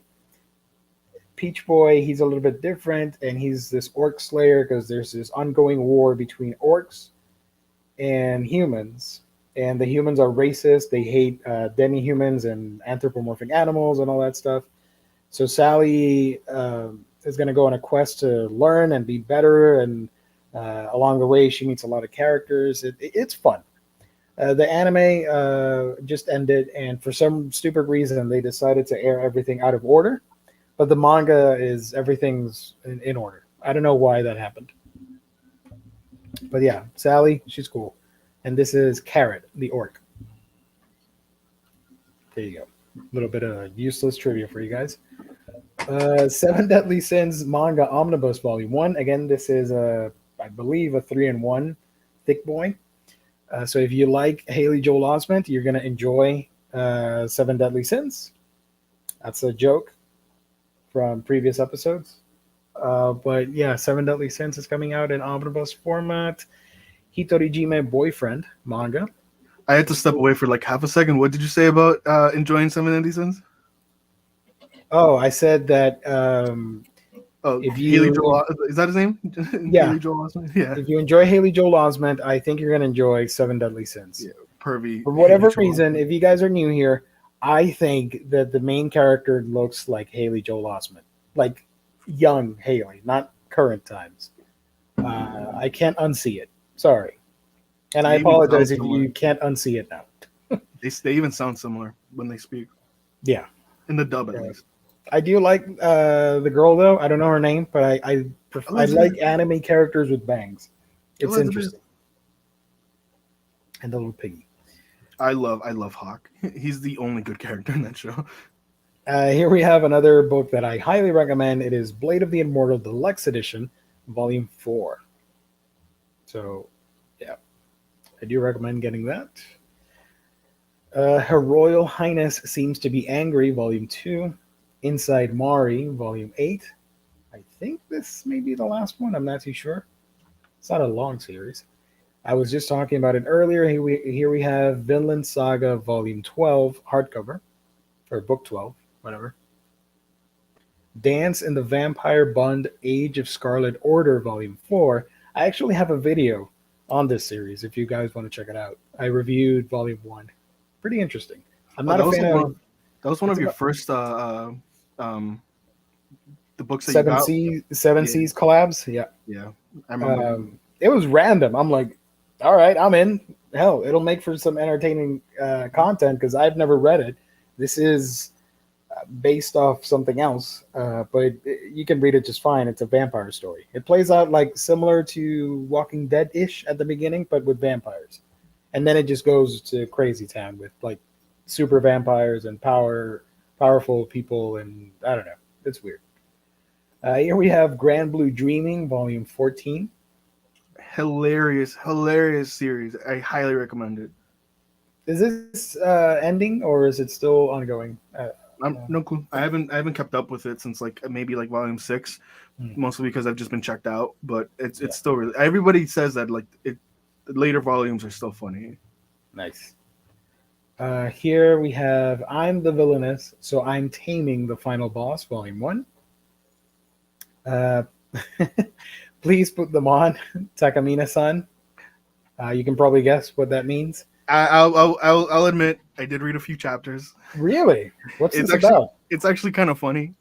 Speaker 1: Peach Boy, he's a little bit different, and he's this orc slayer because there's this ongoing war between orcs and humans, and the humans are racist. They hate demi-humans and anthropomorphic animals and all that stuff. So Sally is going to go on a quest to learn and be better, and along the way, she meets a lot of characters. It's fun. The anime just ended, and for some stupid reason, they decided to air everything out of order. But the manga is everything's in order. I don't know why that happened. But yeah, Sally, she's cool. and this is Carrot, the orc. There you go. A little bit of useless trivia for you guys. Seven Deadly Sins manga omnibus volume 1. Again, this is I believe a 3-in-1 thick boy. So if you like Haley Joel Osment, you're gonna enjoy Seven Deadly Sins. That's a joke from previous episodes. But yeah, Seven Deadly Sins is coming out in omnibus format. Hitorijime Boyfriend manga.
Speaker 2: I had to step away for like half a second. What did you say about enjoying Seven Deadly Sins?
Speaker 1: Oh, I said that
Speaker 2: Oh,
Speaker 1: if
Speaker 2: Haley Joel, is that his name?
Speaker 1: Yeah.
Speaker 2: Haley Joel Osment? Yeah.
Speaker 1: If you enjoy Haley Joel Osment, I think you're gonna enjoy Seven Deadly Sins.
Speaker 2: Yeah, pervy.
Speaker 1: For whatever
Speaker 2: Haley Joel
Speaker 1: reason,
Speaker 2: Osment.
Speaker 1: if you guys are new here, I think that the main character looks like Haley Joel Osment, like young Haley, not current times. I can't unsee it. Sorry, and I
Speaker 2: They even
Speaker 1: apologize
Speaker 2: sound
Speaker 1: if
Speaker 2: similar.
Speaker 1: you can't unsee it now.
Speaker 2: They even sound similar when they speak.
Speaker 1: Yeah,
Speaker 2: In the dub, at
Speaker 1: Yeah.
Speaker 2: least.
Speaker 1: I do like the girl though. I don't know her name, but I
Speaker 2: Elizabeth.
Speaker 1: like anime characters with bangs. It's
Speaker 2: Elizabeth.
Speaker 1: interesting. And the little piggy.
Speaker 2: I love Hawk. He's the only good character in that show.
Speaker 1: Here we have another book that I highly recommend. It is Blade of the Immortal Deluxe Edition, Volume 4. So, yeah, I do recommend getting that. Her Royal Highness Seems to Be Angry, Volume 2. Inside Mari, Volume 8. I think this may be the last one. I'm not too sure. It's not a long series. I was just talking about it earlier. Here we have Vinland Saga, Volume 12, hardcover, or Book 12, whatever. Dance in the Vampire Bund, Age of Scarlet Order, Volume 4. I actually have a video on this series if you guys want to check it out. I reviewed Volume 1. Pretty interesting. I'm not a fan of...
Speaker 2: That was one of your first the books that you got.
Speaker 1: Seven
Speaker 2: Yeah.
Speaker 1: Seas collabs. Yeah.
Speaker 2: Yeah, I remember.
Speaker 1: It was random. I'm like, all right, I'm in. Hell, it'll make for some entertaining content because I've never read it. This is based off something else, but you can read it just fine. It's a vampire story. It plays out like similar to Walking Dead-ish at the beginning, but with vampires. And then it just goes to crazy town with like super vampires and powerful people, and I don't know. It's weird. Here we have Grand Blue Dreaming, Volume 14.
Speaker 2: Hilarious series. I highly recommend it.
Speaker 1: Is this ending or is it still ongoing?
Speaker 2: No clue. I haven't kept up with it since like maybe like volume 6, mostly because I've just been checked out. But it's still really. Everybody says that like the later volumes are still funny.
Speaker 1: Nice. Here we have I'm the Villainess, so I'm Taming the Final Boss, Volume 1. Please put them on, Takamina-san. You can probably guess what that means.
Speaker 2: I'll admit I did read a few chapters.
Speaker 1: Really? What's
Speaker 2: It's
Speaker 1: this
Speaker 2: actually
Speaker 1: about?
Speaker 2: it's actually kind of funny.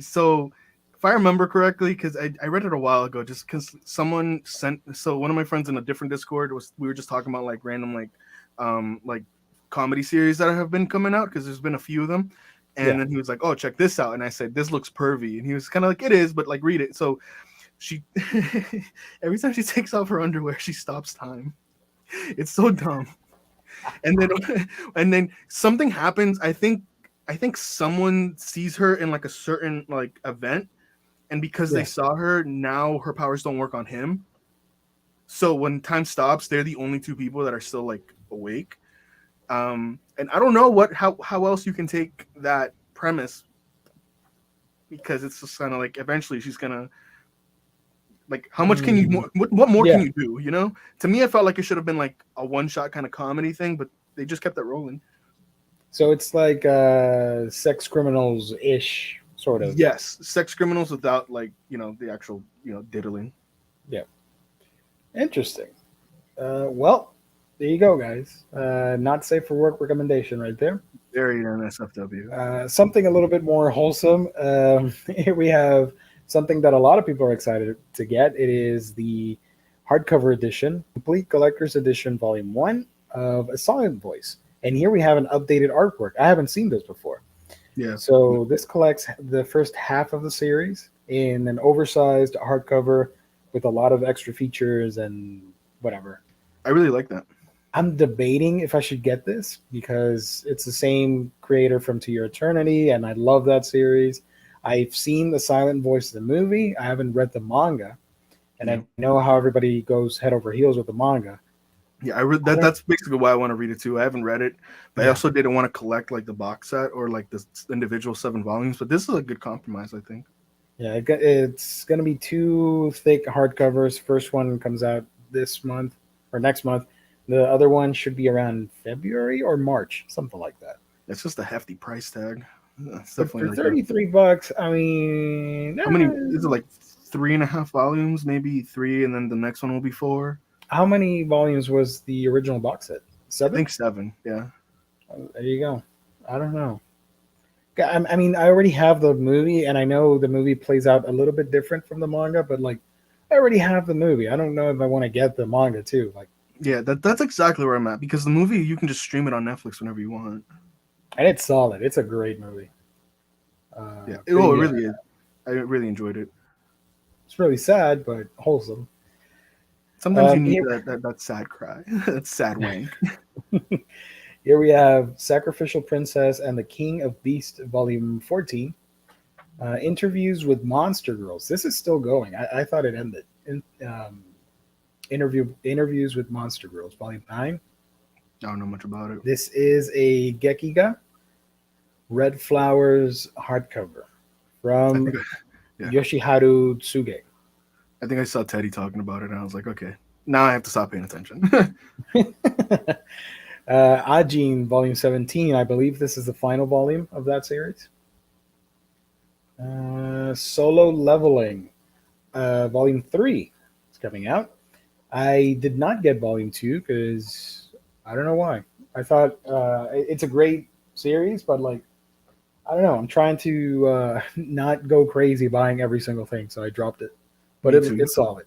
Speaker 2: So if I remember correctly, because I read it a while ago, just because someone sent. So one of my friends in a different Discord we were just talking about like random like comedy series that have been coming out because there's been a few of them. And then he was like, "Oh, check this out." And I said, "This looks pervy." And he was kind of like, "It is, but like read it." So she every time she takes off her underwear, she stops time. It's so dumb. And then something happens. I think someone sees her in like a certain like event, and because they saw her, now her powers don't work on him. So when time stops, they're the only two people that are still like awake. And I don't know how else you can take that premise, because it's just kind of like eventually she's gonna like, how much can you what more can you do, you know? To me, I felt like it should have been like a one-shot kind of comedy thing, but they just kept it rolling.
Speaker 1: So it's like sex criminals-ish, sort of.
Speaker 2: Yes, sex criminals without like, the actual, diddling.
Speaker 1: Yeah. Interesting. Well, there you go, guys. Not safe for work recommendation right there.
Speaker 2: Very NSFW.
Speaker 1: Something a little bit more wholesome. Here we have something that a lot of people are excited to get. It is the hardcover edition, Complete Collector's Edition, Volume 1 of A Silent Voice. And here we have an updated artwork. I haven't seen this before.
Speaker 2: Yeah.
Speaker 1: So this collects the first half of the series in an oversized hardcover with a lot of extra features and whatever.
Speaker 2: I really like that.
Speaker 1: I'm debating if I should get this because it's the same creator from To Your Eternity, and I love that series. I've seen the Silent Voice of the movie. I haven't read the manga, and
Speaker 2: Yeah.
Speaker 1: I know how everybody goes head over heels with the manga.
Speaker 2: Yeah,
Speaker 1: I don't.
Speaker 2: that's basically why I want to read it too. I haven't read it, but I
Speaker 1: Yeah,
Speaker 2: also didn't want to collect like the box set or like the individual 7 volumes. But this is a good compromise, I think.
Speaker 1: yeah. It's gonna be two thick hardcovers. First one comes out this month or next month. The other one should be around February or March, something like that.
Speaker 2: It's just a hefty price tag. It's
Speaker 1: But
Speaker 2: definitely
Speaker 1: for
Speaker 2: like a,
Speaker 1: $33, I mean,
Speaker 2: how many is it? Like 3.5 volumes, maybe three, and then the next one will be four.
Speaker 1: how many volumes was the original box set?
Speaker 2: I
Speaker 1: 7?
Speaker 2: think 7. Yeah.
Speaker 1: There you go. I don't know. I mean, I already have the movie, and I know the movie plays out a little bit different from the manga, but like, I already have the movie. I don't know if I want to get the manga too. Like,
Speaker 2: Yeah, that's exactly where I'm at because the movie you can just stream it on Netflix whenever you want.
Speaker 1: and it's solid. It's a great movie.
Speaker 2: Yeah, it
Speaker 1: Pretty,
Speaker 2: really is. I really enjoyed it.
Speaker 1: it's really sad, but wholesome.
Speaker 2: Sometimes you need
Speaker 1: Here,
Speaker 2: that sad cry, that sad wank.
Speaker 1: here we have Sacrificial Princess and the King of Beast, Volume 14. Interviews with Monster Girls. This is still going. I thought it ended. Interviews with Monster Girls, Volume 9.
Speaker 2: I don't know much about it.
Speaker 1: This is a Gekiga Red Flowers hardcover
Speaker 2: I
Speaker 1: from
Speaker 2: think, yeah,
Speaker 1: Yoshiharu Tsuge.
Speaker 2: I think I saw Teddy talking about it, and I was like, okay, now I have to stop paying attention.
Speaker 1: Ajin, Volume 17. I believe this is the final volume of that series. Solo Leveling, Volume 3 is coming out. I did not get Volume 2 because I don't know why. I thought it's a great series, but like, I don't know. I'm trying to not go crazy buying every single thing, so I dropped it. But
Speaker 2: Me too.
Speaker 1: it's solid.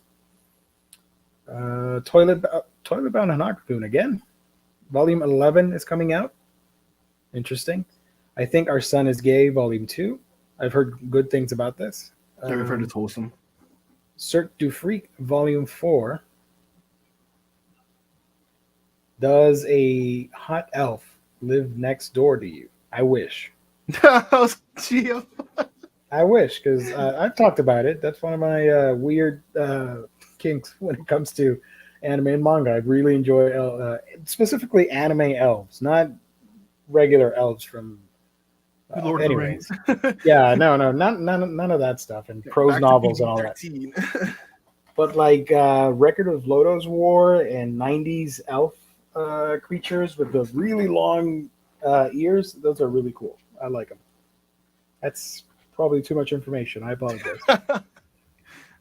Speaker 1: Toilet Bound Hanako-kun again. Volume 11 is coming out. Interesting. I Think Our Son is Gay, Volume 2. I've heard good things about this.
Speaker 2: I've heard it's wholesome.
Speaker 1: Cirque du Freak, Volume 4. Does a hot elf live next door to you? I wish.
Speaker 2: Gio.
Speaker 1: I wish, because I've talked about it. That's one of my weird kinks when it comes to anime and manga. I really enjoy specifically anime elves, not regular elves from.
Speaker 2: Lord of the Rings.
Speaker 1: Yeah, no, none of that stuff and prose
Speaker 2: Back to
Speaker 1: novels and all that.
Speaker 2: PG-13.
Speaker 1: But like Record of Lodoss War and '90s elf creatures with the really long ears, those are really cool. I like them. That's probably too much information. I apologize.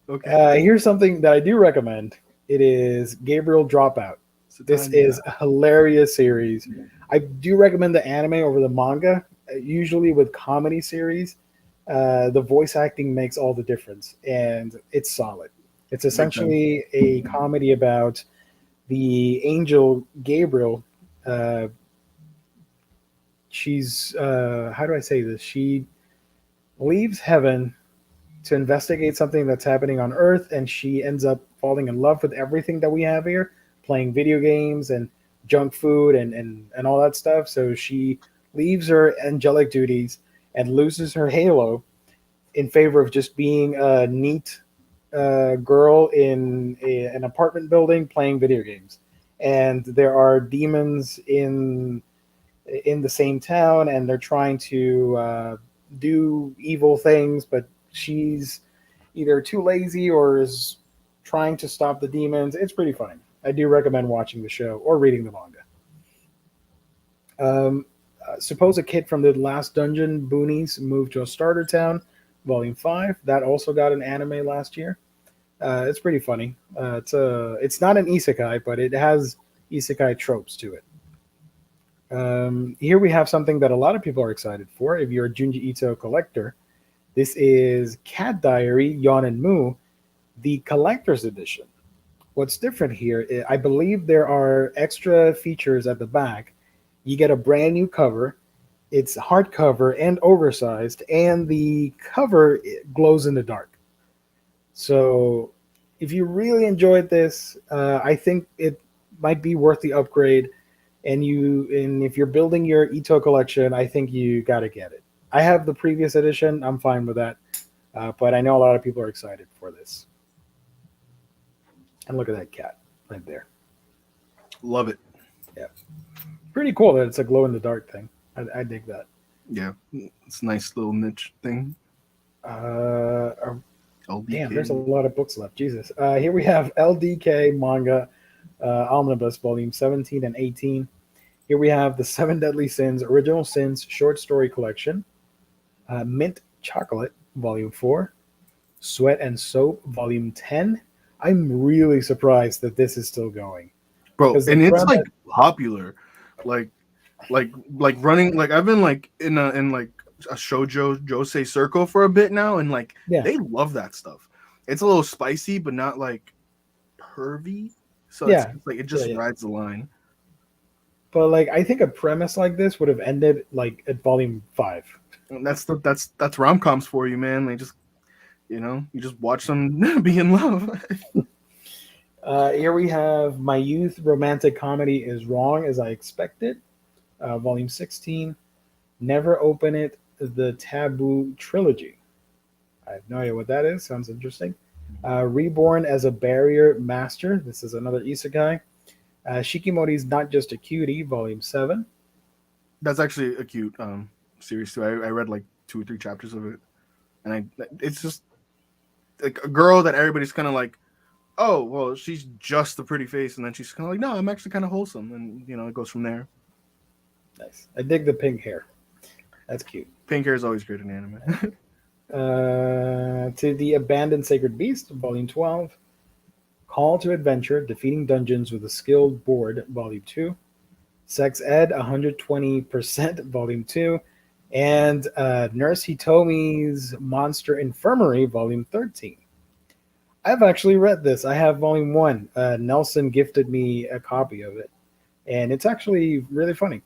Speaker 2: Okay.
Speaker 1: Here's something that I do recommend. It is Gabriel Dropout. This is a hilarious series. I do recommend the anime over the manga. Usually with comedy series, the voice acting makes all the difference, and it's solid. It's essentially a comedy about the angel Gabriel. She's how do I say this? She leaves heaven to investigate something that's happening on Earth, and she ends up falling in love with everything that we have here, playing video games and junk food and all that stuff. So she leaves her angelic duties and loses her halo in favor of just being a neat girl in an apartment building playing video games. And there are demons in the same town, and they're trying to do evil things, but she's either too lazy or is trying to stop the demons. It's pretty funny. I do recommend watching the show or reading the manga. Suppose a kid from the last dungeon boonies moved to a starter town, volume 5. That also got an anime last year. It's pretty funny. It's not an isekai, but it has isekai tropes to it. Here we have something that a lot of people are excited for. If you're a Junji Ito collector, this is Cat Diary Yonen Mu, the collector's edition. What's different here, I believe there are extra features at the back. You get a brand new cover. It's hardcover and oversized, and the cover glows in the dark. So if you really enjoyed this, I think it might be worth the upgrade. And if you're building your Ito collection, I think you got to get it. I have the previous edition. I'm fine with that. But I know a lot of people are excited for this. And look at that cat right there.
Speaker 2: Love it.
Speaker 1: Yeah. Pretty cool that it's a glow in the dark thing. I dig that.
Speaker 2: Yeah, it's a nice little niche thing.
Speaker 1: Damn, there's a lot of books left. Jesus. Here we have LDK Manga Omnibus Volume 17 and 18. Here we have the Seven Deadly Sins Original Sins Short Story Collection. Mint Chocolate Volume 4. Sweat and Soap Volume 10. I'm really surprised that this is still going.
Speaker 2: Bro, and it's like popular. Like running, like I've been like in like a shoujo josei circle for a bit now, and like they love that stuff. It's a little spicy, but not like pervy. So it's like it just rides the line.
Speaker 1: But like I think a premise like this would have ended like at volume 5.
Speaker 2: And that's rom-coms for you, man. They just you just watch them be in love.
Speaker 1: Here we have My Youth Romantic Comedy Is Wrong As I Expected. Volume 16, Never Open It, the Taboo Trilogy. I have no idea what that is. Sounds interesting. Reborn as a Barrier Master. This is another isekai. Shikimori's Not Just a Cutie, Volume 7.
Speaker 2: That's actually a cute series too. I read like 2 or 3 chapters of it. And it's just like a girl that everybody's kind of like, oh, well, she's just a pretty face. And then she's kind of like, no, I'm actually kind of wholesome. And, it goes from there.
Speaker 1: Nice. I dig the pink hair. That's cute.
Speaker 2: Pink hair is always great in anime.
Speaker 1: To the Abandoned Sacred Beast, Volume 12. Call to Adventure, Defeating Dungeons with a Skilled Board, Volume 2. Sex Ed, 120%, Volume 2. And Nurse Hitomi's Monster Infirmary, Volume 13. I've actually read this. I have Volume 1. Nelson gifted me a copy of it. And it's actually really funny.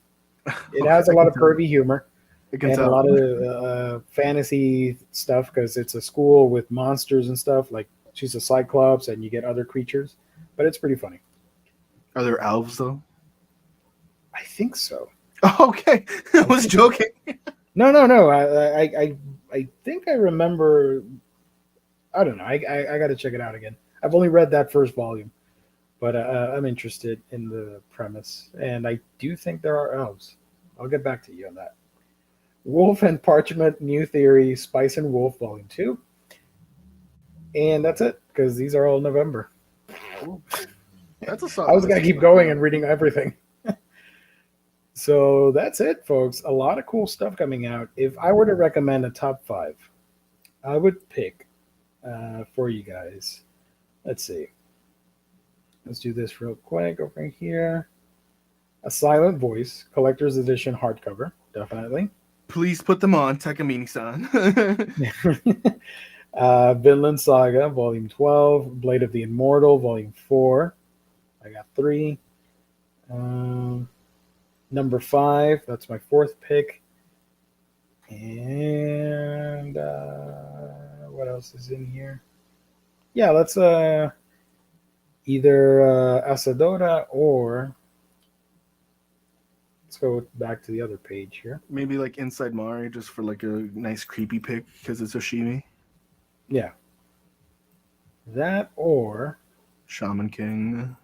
Speaker 1: It has a lot of pervy humor and a lot of fantasy stuff because it's a school with monsters and stuff. Like she's a cyclops and you get other creatures, but it's pretty funny.
Speaker 2: Are there elves though?
Speaker 1: I think so.
Speaker 2: Okay, I was joking.
Speaker 1: No. I think I remember. I don't know. I got to check it out again. I've only read that first volume. But I'm interested in the premise, and I do think there are elves. I'll get back to you on that. Wolf and Parchment, New Theory, Spice and Wolf, Volume 2. And that's it, because these are all November.
Speaker 2: That's a solid.
Speaker 1: I was going to keep going and reading everything. So that's it, folks. A lot of cool stuff coming out. If I were to recommend a top 5, I would pick for you guys. Let's see. Let's do this real quick over here. A Silent Voice, Collector's Edition hardcover, definitely.
Speaker 2: Please put them on, Takamine-san.
Speaker 1: Vinland Saga, Volume 12. Blade of the Immortal, Volume 4. I got 3. Number 5, that's my 4th pick. And what else is in here? Yeah, let's either Asadora or let's go back to the other page here.
Speaker 2: Maybe like Inside Mari, just for like a nice creepy pick because it's Oshimi.
Speaker 1: Yeah. That or
Speaker 2: Shaman King.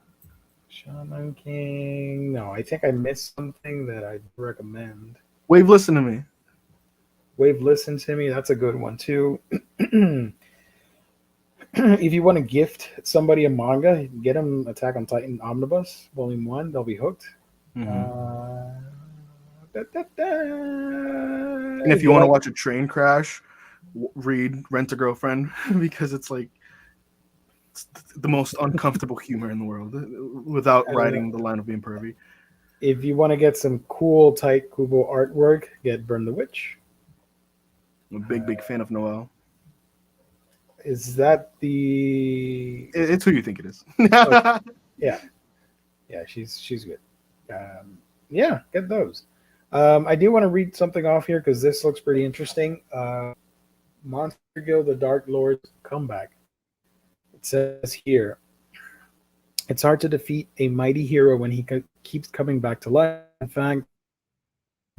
Speaker 1: Shaman King. No, I think I missed something that I'd recommend.
Speaker 2: Wave Listen to Me.
Speaker 1: Wave Listen to Me. That's a good one too. If you want to gift somebody a manga, get them Attack on Titan Omnibus Volume 1. They'll be hooked.
Speaker 2: Mm-hmm. And if you want to watch a train crash, read Rent a Girlfriend because it's like the most uncomfortable humor in the world without riding the line of being pervy.
Speaker 1: If you want to get some cool, tight Kubo artwork, get Burn the Witch.
Speaker 2: I'm a big fan of Noelle.
Speaker 1: Is that the...
Speaker 2: It's who you think it is.
Speaker 1: Okay. Yeah, she's good. Yeah, get those. I do want to read something off here because this looks pretty interesting. Monster Guild, the Dark Lord's Comeback. It says here, it's hard to defeat a mighty hero when he keeps coming back to life. In fact,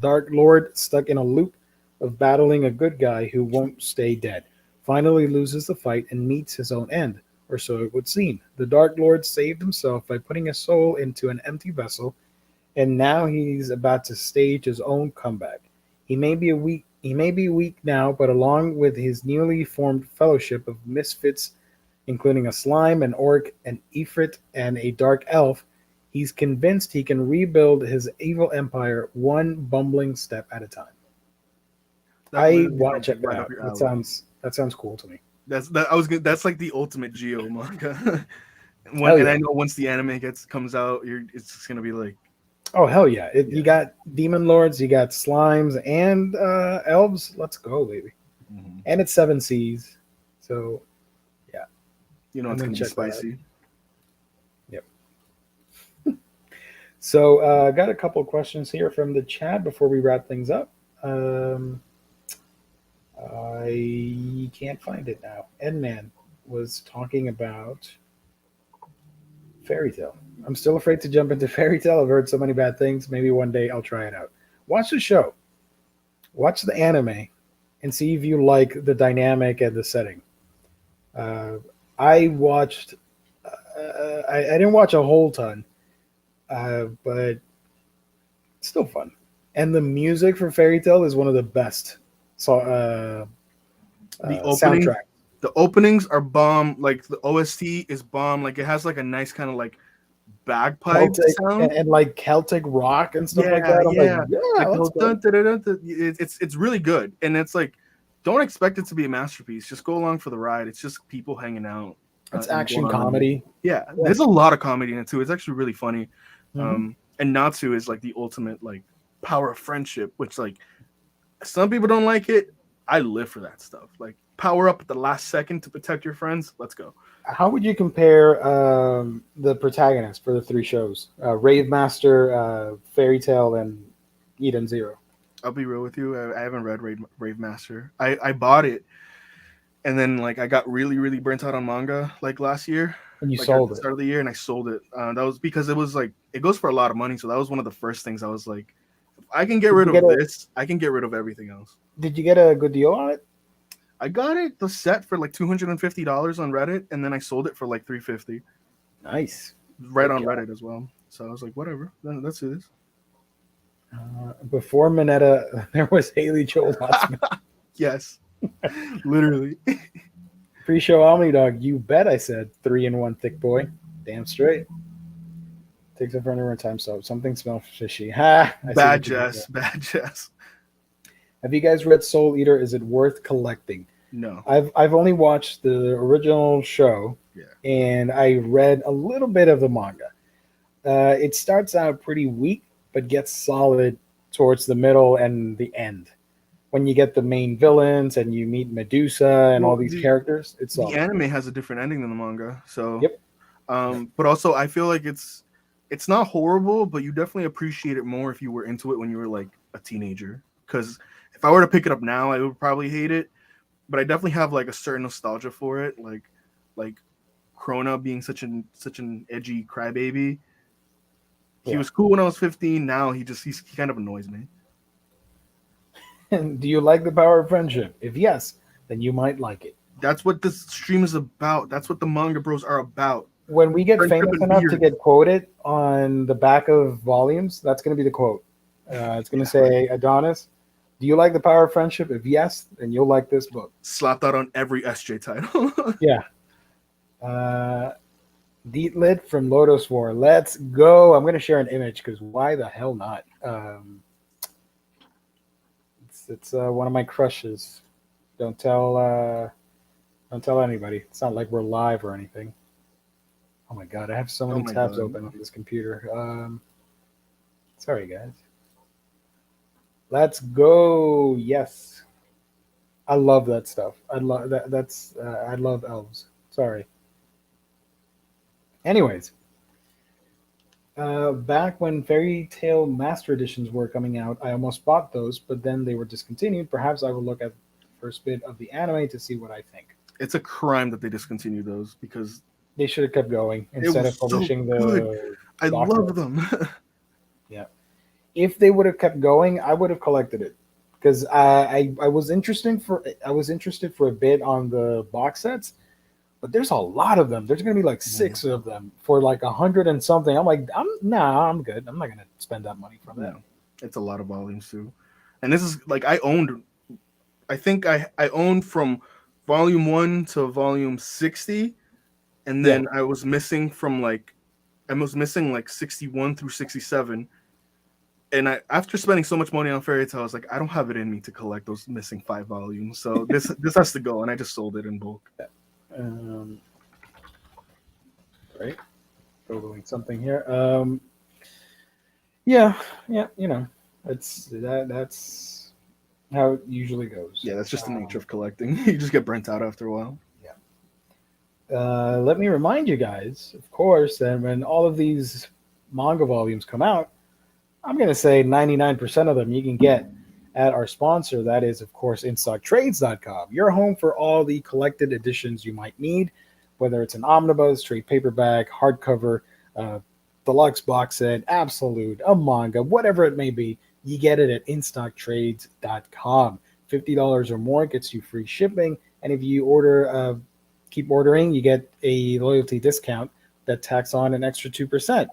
Speaker 1: Dark Lord, stuck in a loop of battling a good guy who won't stay dead, finally loses the fight and meets his own end, or so it would seem. The Dark Lord saved himself by putting his soul into an empty vessel, and now he's about to stage his own comeback. He may be weak now, but along with his newly formed fellowship of misfits, including a slime, an orc, an ifrit, and a dark elf, he's convinced he can rebuild his evil empire one bumbling step at a time.
Speaker 2: That
Speaker 1: I
Speaker 2: literally
Speaker 1: want to
Speaker 2: sounds
Speaker 1: check that
Speaker 2: right up
Speaker 1: out.
Speaker 2: your
Speaker 1: That
Speaker 2: alley.
Speaker 1: sounds cool to me.
Speaker 2: That's like the ultimate Geo manga.
Speaker 1: Hell
Speaker 2: And
Speaker 1: yeah!
Speaker 2: I know once the anime comes out, it's just gonna be like,
Speaker 1: Oh hell yeah! You
Speaker 2: yeah.
Speaker 1: got demon lords, you got slimes, and elves. Let's go, baby!
Speaker 2: Mhm.
Speaker 1: And it's seven seas, so yeah,
Speaker 2: You know
Speaker 1: I'm
Speaker 2: it's
Speaker 1: gonna
Speaker 2: gonna be
Speaker 1: check that out.
Speaker 2: spicy.
Speaker 1: Yep. So got a couple of questions here from the chat before we wrap things up. Um, I can't find it now. Edman was talking about Fairy Tale. I'm still afraid to jump into Fairy Tale. I've heard so many bad things. Maybe one day I'll try it out. Watch the show. Watch the anime, and see if you like the dynamic and the setting. Uh, I watched. I didn't watch a whole ton, but still fun. And the music for Fairy Tale is one of the best. So
Speaker 2: The openings,
Speaker 1: soundtrack.
Speaker 2: the openings are bomb. Like the OST is bomb. Like it has like a nice kind of like bagpipe
Speaker 1: Celtic
Speaker 2: sound.
Speaker 1: and like Celtic rock and stuff like
Speaker 2: Yeah,
Speaker 1: that. I'm like,
Speaker 2: yeah.
Speaker 1: yeah,
Speaker 2: Like the
Speaker 1: let's
Speaker 2: whole
Speaker 1: go.
Speaker 2: dun, dun, dun, dun, dun. It's really good, and it's like don't expect it to be a masterpiece. Just go along for the ride. It's just people hanging out
Speaker 1: It's
Speaker 2: and going
Speaker 1: action
Speaker 2: on a mission.
Speaker 1: comedy.
Speaker 2: Yeah,
Speaker 1: Yeah.
Speaker 2: there's a lot of comedy in it too. It's actually really funny.
Speaker 1: Hmm.
Speaker 2: And Natsu is like the ultimate like power of friendship, which like some people don't like it. I live for that stuff. Like power up at the last second to protect your friends. Let's go.
Speaker 1: How would you compare the protagonists for the three shows? Rave Master, Fairy Tale, and Eden Zero.
Speaker 2: I'll be real with you. I haven't read Rave Master. I bought it and then like I got really burnt out on manga like last year,
Speaker 1: And you
Speaker 2: like at
Speaker 1: sold
Speaker 2: the
Speaker 1: it.
Speaker 2: start of the year, and I sold it. That was because it was like it goes for a lot of money, so that was one of the first things I was like, if I can get
Speaker 1: Did
Speaker 2: rid
Speaker 1: you get
Speaker 2: of
Speaker 1: a
Speaker 2: this, I can get rid of everything else.
Speaker 1: Did you get a good deal on it?
Speaker 2: I got it the set for like $250 on Reddit, and then I sold it for like 350
Speaker 1: Nice.
Speaker 2: right
Speaker 1: Good
Speaker 2: on
Speaker 1: job.
Speaker 2: Reddit as well. So I was like, whatever, let's do this.
Speaker 1: Before Mineta, there was Haley Joel Osment.
Speaker 2: Yes, literally.
Speaker 1: Pre-show Omni Dog. You bet. I said 3-in-1 thick boy. Damn straight. Takes up for under time. So something smells fishy. Ha! I see
Speaker 2: Bad
Speaker 1: what you did there.
Speaker 2: Jess, bad Jess.
Speaker 1: Have you guys read Soul Eater? Is it worth collecting?
Speaker 2: No,
Speaker 1: I've only watched the original show,
Speaker 2: yeah,
Speaker 1: and I read a little bit of the manga. It starts out pretty weak, but gets solid towards the middle and the end. When you get the main villains and you meet Medusa and all
Speaker 2: well,
Speaker 1: these characters, it's
Speaker 2: the
Speaker 1: solid.
Speaker 2: anime has a different ending than the manga, so
Speaker 1: Yep. Yep.
Speaker 2: but also I feel like it's not horrible, but you definitely appreciate it more if you were into it when you were like a teenager. Because if I were to pick it up now, I would probably hate it. But I definitely have like a certain nostalgia for it, like Krona being such an edgy crybaby. He
Speaker 1: Yeah.
Speaker 2: was cool when I was 15. Now he kind of annoys me.
Speaker 1: Do you like the power of friendship? If yes, then you might like it.
Speaker 2: That's what this stream is about. That's what the manga bros are about.
Speaker 1: When we get
Speaker 2: Friendship
Speaker 1: famous
Speaker 2: and
Speaker 1: enough to
Speaker 2: beard.
Speaker 1: get quoted on the back of volumes, that's going to be the quote. It's going to
Speaker 2: Yeah, right.
Speaker 1: say, Adonis, do you like the power of friendship? If yes, then you'll like this book.
Speaker 2: Slapped out on every SJ title.
Speaker 1: Yeah. Uh, Dietlit from Lotus War. Let's go. I'm going to share an image because why the hell not? It's one of my crushes. Don't tell don't tell anybody. It's not like we're live or anything. Oh my god, I have so
Speaker 2: Oh
Speaker 1: many
Speaker 2: my
Speaker 1: tabs
Speaker 2: god.
Speaker 1: open on this computer. Sorry guys. Let's go. Yes. I love that stuff. I love that. I love elves. Sorry. Anyways, back when Fairy Tale Master Editions were coming out, I almost bought those, but then they were discontinued. Perhaps I will look at the first bit of the anime to see what I think.
Speaker 2: It's a crime that they discontinued those because
Speaker 1: They should have kept going
Speaker 2: it
Speaker 1: instead
Speaker 2: was
Speaker 1: of
Speaker 2: so
Speaker 1: publishing
Speaker 2: good.
Speaker 1: the
Speaker 2: I
Speaker 1: box
Speaker 2: love
Speaker 1: sets.
Speaker 2: them.
Speaker 1: Yeah. If they would have kept going, I would have collected it because I was interested for a bit on the box sets, but there's a lot of them. There's gonna be like
Speaker 2: Mhm.
Speaker 1: 6 of them for like 100 and something. I'm like, I'm good. I'm not gonna spend that money for that.
Speaker 2: No, it's a lot of volumes too. And this is like I owned from volume 1 to volume 60, and
Speaker 1: Yeah.
Speaker 2: then I was missing like 61 through 67. And after spending so much money on Fairy Tail, I was like, I don't have it in me to collect those missing 5 volumes. So this has to go, and I just sold it in bulk.
Speaker 1: Um, right. Googling something here. Yeah, yeah. That's how it usually goes.
Speaker 2: Yeah, that's just the nature of collecting. You just get burnt out after a while.
Speaker 1: Yeah. Let me remind you guys, of course, that when all of these manga volumes come out, I'm going to say 99% of them you can get at our sponsor. That is, of course, InStockTrades.com. Your home for all the collected editions you might need, whether it's an omnibus, trade paperback, hardcover, deluxe box set, absolute, a manga, whatever it may be. You get it at InStockTrades.com. $50 or more gets you free shipping. And if you keep ordering, you get a loyalty discount that tacks on an extra 2%.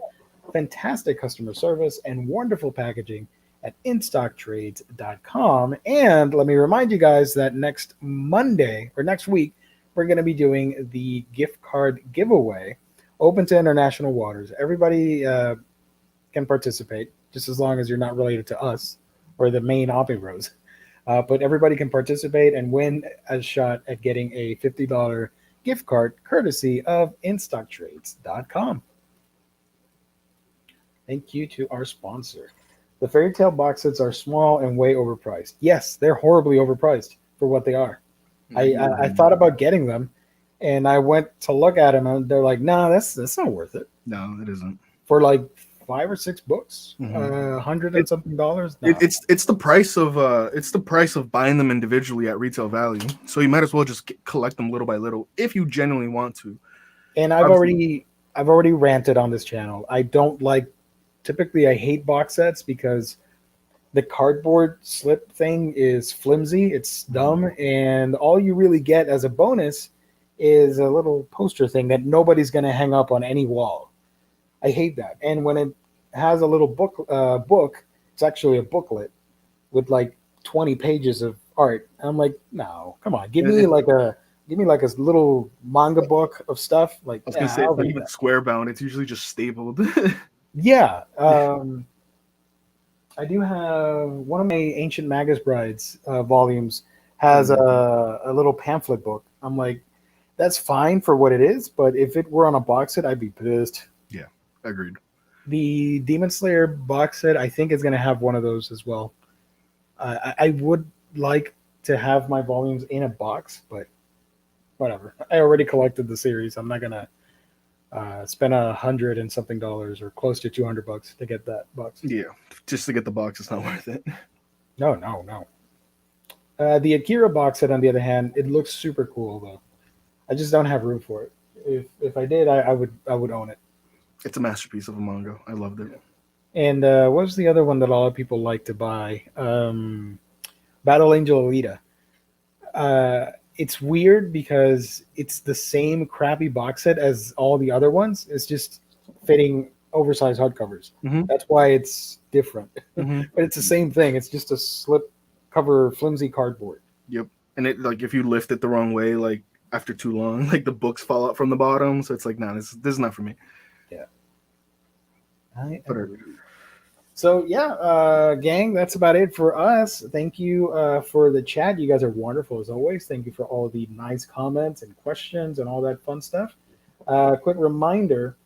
Speaker 1: Fantastic customer service and wonderful packaging at instocktrades.com. And let me remind you guys that next Monday or next week, we're going to be doing the gift card giveaway open to international waters. Everybody can participate just as long as you're not related to us or the main Omnibros. But everybody can participate and win a shot at getting a $50 gift card courtesy of instocktrades.com. Thank you to our sponsor. The Fairy Tail box sets are small and way overpriced. Yes, they're horribly overpriced for what they are. I thought about getting them, and I went to look at them, and they're like, "No, that's not worth it
Speaker 2: No, it isn't.
Speaker 1: for like 5 or 6 books,
Speaker 2: Mhm.
Speaker 1: 100 and something dollars." No.
Speaker 2: It's the price of buying them individually at retail value. So you might as well just collect them little by little if you genuinely want to.
Speaker 1: And
Speaker 2: Obviously-
Speaker 1: I've already ranted on this channel. I don't like. Typically, I hate box sets because the cardboard slip thing is flimsy, it's dumb, and all you really get as a bonus is a little poster thing that nobody's going to hang up on any wall. I hate that. And when it has a little book, it's actually a booklet with like 20 pages of art. I'm like, no, come on, give me like a little manga book of stuff. Like,
Speaker 2: I was gonna say it's not even square bound. It's usually just stapled.
Speaker 1: Yeah. I do have one of my Ancient Magus Brides volumes has a little pamphlet book. I'm like, that's fine for what it is, but if it were on a box set, I'd be pissed.
Speaker 2: Yeah, agreed.
Speaker 1: The Demon Slayer box set, I think, is going to have one of those as well. I would like to have my volumes in a box, but whatever. I already collected the series. I'm not going to spend $100 and something or close to $200 to get that box.
Speaker 2: Yeah, just to get the box, it's not worth it.
Speaker 1: No. The Akira box set, on the other hand, it looks super cool though. I just don't have room for it. If I did, I would own it.
Speaker 2: It's a masterpiece of a manga. I loved it.
Speaker 1: And what was the other one that a lot of people like to buy? Battle Angel Alita. It's weird because it's the same crappy box set as all the other ones. It's just fitting oversized hardcovers.
Speaker 2: Mm-hmm.
Speaker 1: That's why it's different.
Speaker 2: Mm-hmm.
Speaker 1: But it's the same thing. It's just a slip cover flimsy cardboard.
Speaker 2: Yep. And it like if you lift it the wrong way, like after too long, like the books fall out from the bottom. So it's like, nah, this is not for me.
Speaker 1: Yeah. So gang, that's about it for us. Thank you for the chat. You guys are wonderful as always. Thank you for all the nice comments and questions and all that fun stuff. Quick reminder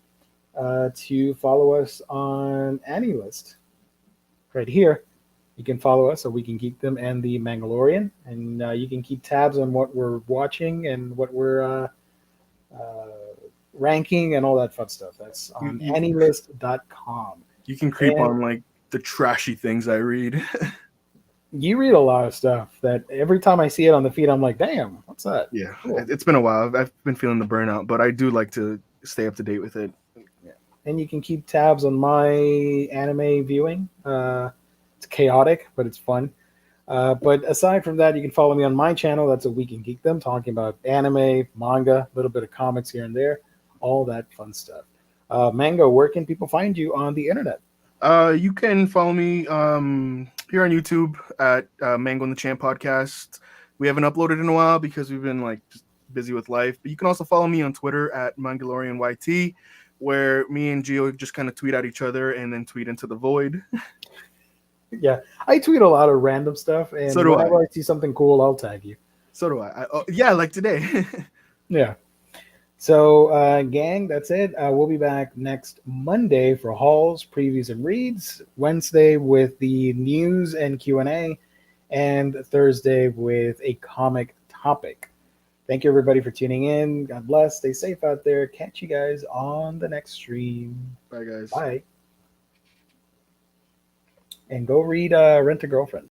Speaker 1: to follow us on AniList right here. You can follow us so we can keep them and the Mandalorian, and you can keep tabs on what we're watching and what we're ranking and all that fun stuff. That's on AniList.com.
Speaker 2: You can creep on like the trashy things I read.
Speaker 1: You read a lot of stuff that every time I see it on the feed, I'm like, damn, What's that?
Speaker 2: Yeah,
Speaker 1: Cool.
Speaker 2: it's been a while. I've been feeling the burnout, but I do like to stay up to date with it.
Speaker 1: And you can keep tabs on my anime viewing. It's chaotic, but it's fun. But aside from that, you can follow me on my channel. That's A Week in Geekdom, talking about anime, manga, a little bit of comics here and there, all that fun stuff. Mango, where can people find you on the internet?
Speaker 2: You can follow me here on YouTube at Mango and the Champ podcast. We haven't uploaded in a while because we've been like just busy with life. But you can also follow me on Twitter at MangalorianYT, where me and Gio just kind of tweet at each other and then tweet into the void.
Speaker 1: Yeah, I tweet a lot of random stuff, and
Speaker 2: So do
Speaker 1: whenever I see something cool, I'll tag you.
Speaker 2: So do I. Yeah, like today.
Speaker 1: Yeah. So, gang, that's it. We'll be back next Monday for hauls, previews, and reads. Wednesday with the news and Q&A, and Thursday with a comic topic. Thank you, everybody, for tuning in. God bless. Stay safe out there. Catch you guys on the next stream.
Speaker 2: Bye, guys.
Speaker 1: Bye. And go read Rent a Girlfriend.